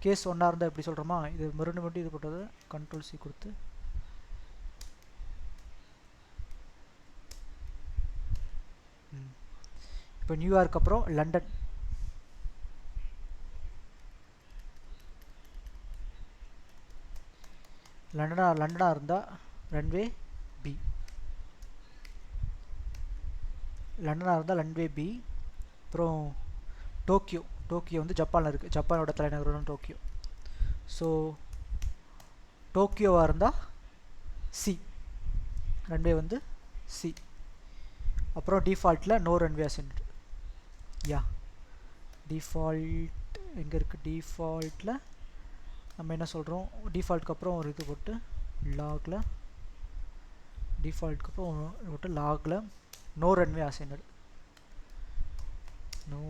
A: கேஸ் ஒன்றா இருந்தால் எப்படி சொல்கிறோமா, இது மறுபடியும் மட்டும் இது போட்டது Ctrl C கொடுத்து இப்போ நியூயார்க் அப்புறம் லண்டனாக இருந்தால் ரன்வே பி. அப்புறம் டோக்கியோ வந்து ஜப்பானில் இருக்குது, ஜப்பானோட தலைநகரம் டோக்கியோ. ஸோ டோக்கியோவாக இருந்தால் சி, ரன்வே வந்து சி. அப்புறம் டிஃபால்ட்டில் நோ ரன்வே அசைன்ட். டிஃபால்ட் எங்கே இருக்குது, டிஃபால்ட்டில் நம்ம என்ன சொல்கிறோம், டிஃபால்ட்டுக்கு அப்புறம் ஒரு இது போட்டு லாகில் no runway assigned. No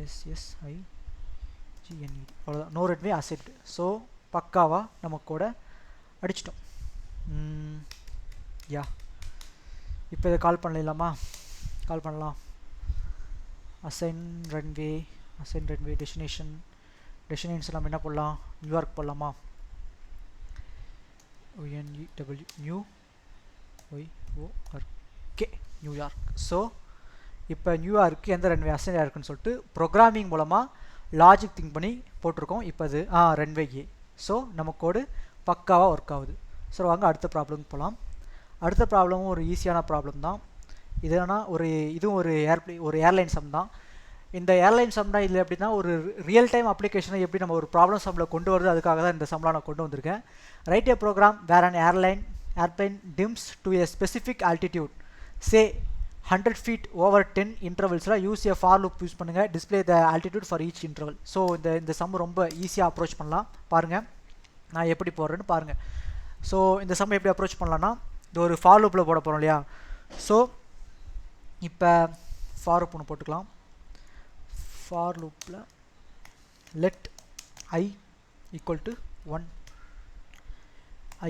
A: ASSIGNED அவ்வளோதான், நோ ரன்வே அசைன்ட். ஸோ பக்காவாக நம்ம கூட அடிச்சிட்டோம். இப்போ இதை கால் பண்ணலாம். அசைன் ரன்வே டெஸ்டினேஷன் நம்ம என்ன போடலாம், நியூயார்க் போடலாமா. நியூயார்க். ஸோ இப்போ நியூயார்க்கு எந்த ரன்வே அசைன் இருக்குன்னு சொல்லிட்டு ப்ரோக்ராமிங் மூலமாக லாஜிக் திங்க் பண்ணி போட்டிருக்கோம். இப்போ அது ரன்வே ஏ. ஸோ நம்ம கோடு பக்காவாக ஒர்க் ஆகுது. ஸோ வாங்க அடுத்த ப்ராப்ளம்க்கு போகலாம். அடுத்த ப்ராப்ளமும் ஒரு ஈஸியான ப்ராப்ளம் தான். இதுனா இதுவும் ஒரு ஏர்லைன் சம் தான். இந்த ஏர்லைன் சம்னா இதில் எப்படின்னா ஒரு ரியல் டைம் அப்ளிகேஷனை எப்படி நம்ம ஒரு ப்ராப்ளம் சம்மில் கொண்டு வருது, அதுக்காக தான் இந்த சம்லாம் நான் கொண்டு வந்திருக்கேன். Write a program where an airplane dims to a specific altitude say 100 feet over 10 இன்டர்வல்ஸில் use a for loop use பண்ணுங்கள், display the altitude for each interval. So இந்த சம் ரொம்ப ஈஸியாக அப்ரோச் பண்ணலாம். பாருங்கள் நான் எப்படி போடுறேன்னு பாருங்கள். ஸோ இந்த சம் எப்படி அப்ரோச் பண்ணலான்னா, இது ஒரு ஃபார் லூப்பில் போட போகிறோம் இல்லையா. ஸோ இப்போ ஃபார் லூப் ஒன்று போட்டுக்கலாம். ஃபார் லூப்பில் let I equal to 1,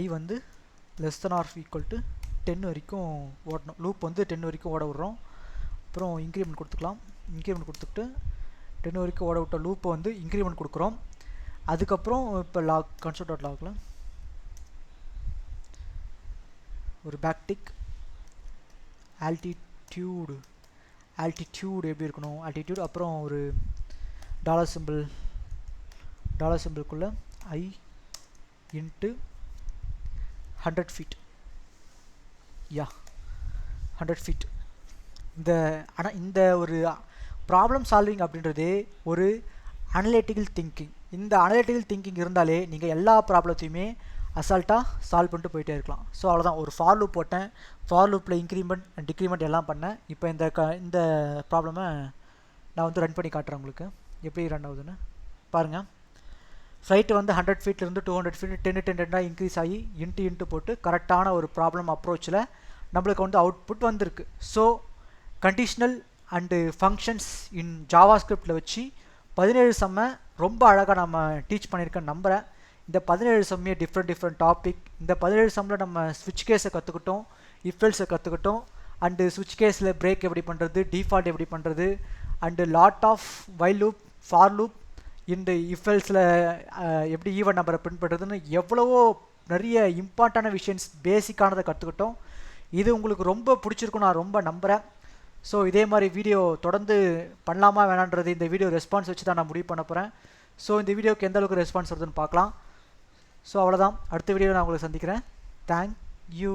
A: I வந்து less than or equal to 10 வரைக்கும் ஓடணும். லூப் வந்து 10 வரைக்கும் ஓட விட்றோம். அப்புறம் இன்க்ரிமெண்ட் கொடுத்துக்கலாம். இன்க்ரிமெண்ட் கொடுத்துட்டு 10 வரைக்கும் ஓட விட்ட லூப்பை வந்து இன்க்ரிமெண்ட் கொடுக்குறோம். அதுக்கப்புறம் இப்போ console.logல ஒரு பேக்டிக் ஆல்டிடியூடு எப்படி இருக்கணும், ஆல்டிடியூட் அப்புறம் ஒரு dollar சிம்பிள்குள்ளே I into 100 feet 100 feet. ஆனால் இந்த ஒரு ப்ராப்ளம் சால்விங் அப்படின்றது ஒரு அனலிட்டிக்கல் திங்கிங். இந்த அனலிட்டிக்கல் திங்கிங் இருந்தாலே நீங்கள் எல்லா ப்ராப்ளத்தையுமே அசால்ட்டாக சால்வ் பண்ணிட்டு போயிட்டே இருக்கலாம். ஸோ அவ்வளோதான், ஒரு ஃபார் லூப் போட்டேன், ஃபார் லூப்பில் இன்க்ரிமெண்ட் அண்ட் டிக்ரிமெண்ட் எல்லாம் பண்ணேன். இப்போ இந்த ப்ராப்ளமை நான் வந்து ரன் பண்ணி காட்டுறேன் உங்களுக்கு எப்படி ரன் ஆகுதுன்னு பாருங்கள். ஃப்ளைட்டு வந்து 100 feetலேருந்து 200 feet 10 இன்க்ரீஸ் ஆகி இன்ட்டு போட்டு கரெக்டான ஒரு ப்ராப்ளம் அப்ரோச்சில் நம்மளுக்கு வந்து அவுட்புட் வந்திருக்கு. So conditional and functions in ஜாவாஸ்கிரிப்டில் வச்சு 17 சம்மை ரொம்ப அழகாக நம்ம டீச் பண்ணியிருக்கேன்னு நம்புகிறேன். இந்த 17 சம்மே டிஃப்ரெண்ட் டாபிக். இந்த 17 சம்மில் நம்ம ஸ்விட்ச் கேஸை கற்றுக்கிட்டோம், இஃபெல்ஸை கற்றுக்கிட்டோம், அண்டு ஸ்விட்ச் கேஸில் பிரேக் எப்படி பண்ணுறது, டிஃபால்ட் எப்படி பண்ணுறது, and lot of while loop, for loop, இந்த இஃபெல்ஸில் எப்படி ஈவன் நம்பரை பிரிண்ட் பண்ணுறதுன்னு எவ்வளவோ நிறைய இம்பார்ட்டான விஷயம்ஸ் பேசிக்கானதை கற்றுக்கிட்டோம். இது உங்களுக்கு ரொம்ப பிடிச்சிருக்கும் நான் ரொம்ப நம்புகிறேன். ஸோ இதே மாதிரி வீடியோ தொடர்ந்து பண்ணலாமா வேணான்றது இந்த வீடியோ ரெஸ்பான்ஸ் வச்சு தான் நான் முடிவு பண்ண போகிறேன். ஸோ இந்த வீடியோக்கு எந்த அளவுக்கு ரெஸ்பான்ஸ் வருதுன்னு பார்க்கலாம். ஸோ அவ்வளோதான், அடுத்த வீடியோவில் நான் உங்களை சந்திக்கிறேன். Thank you.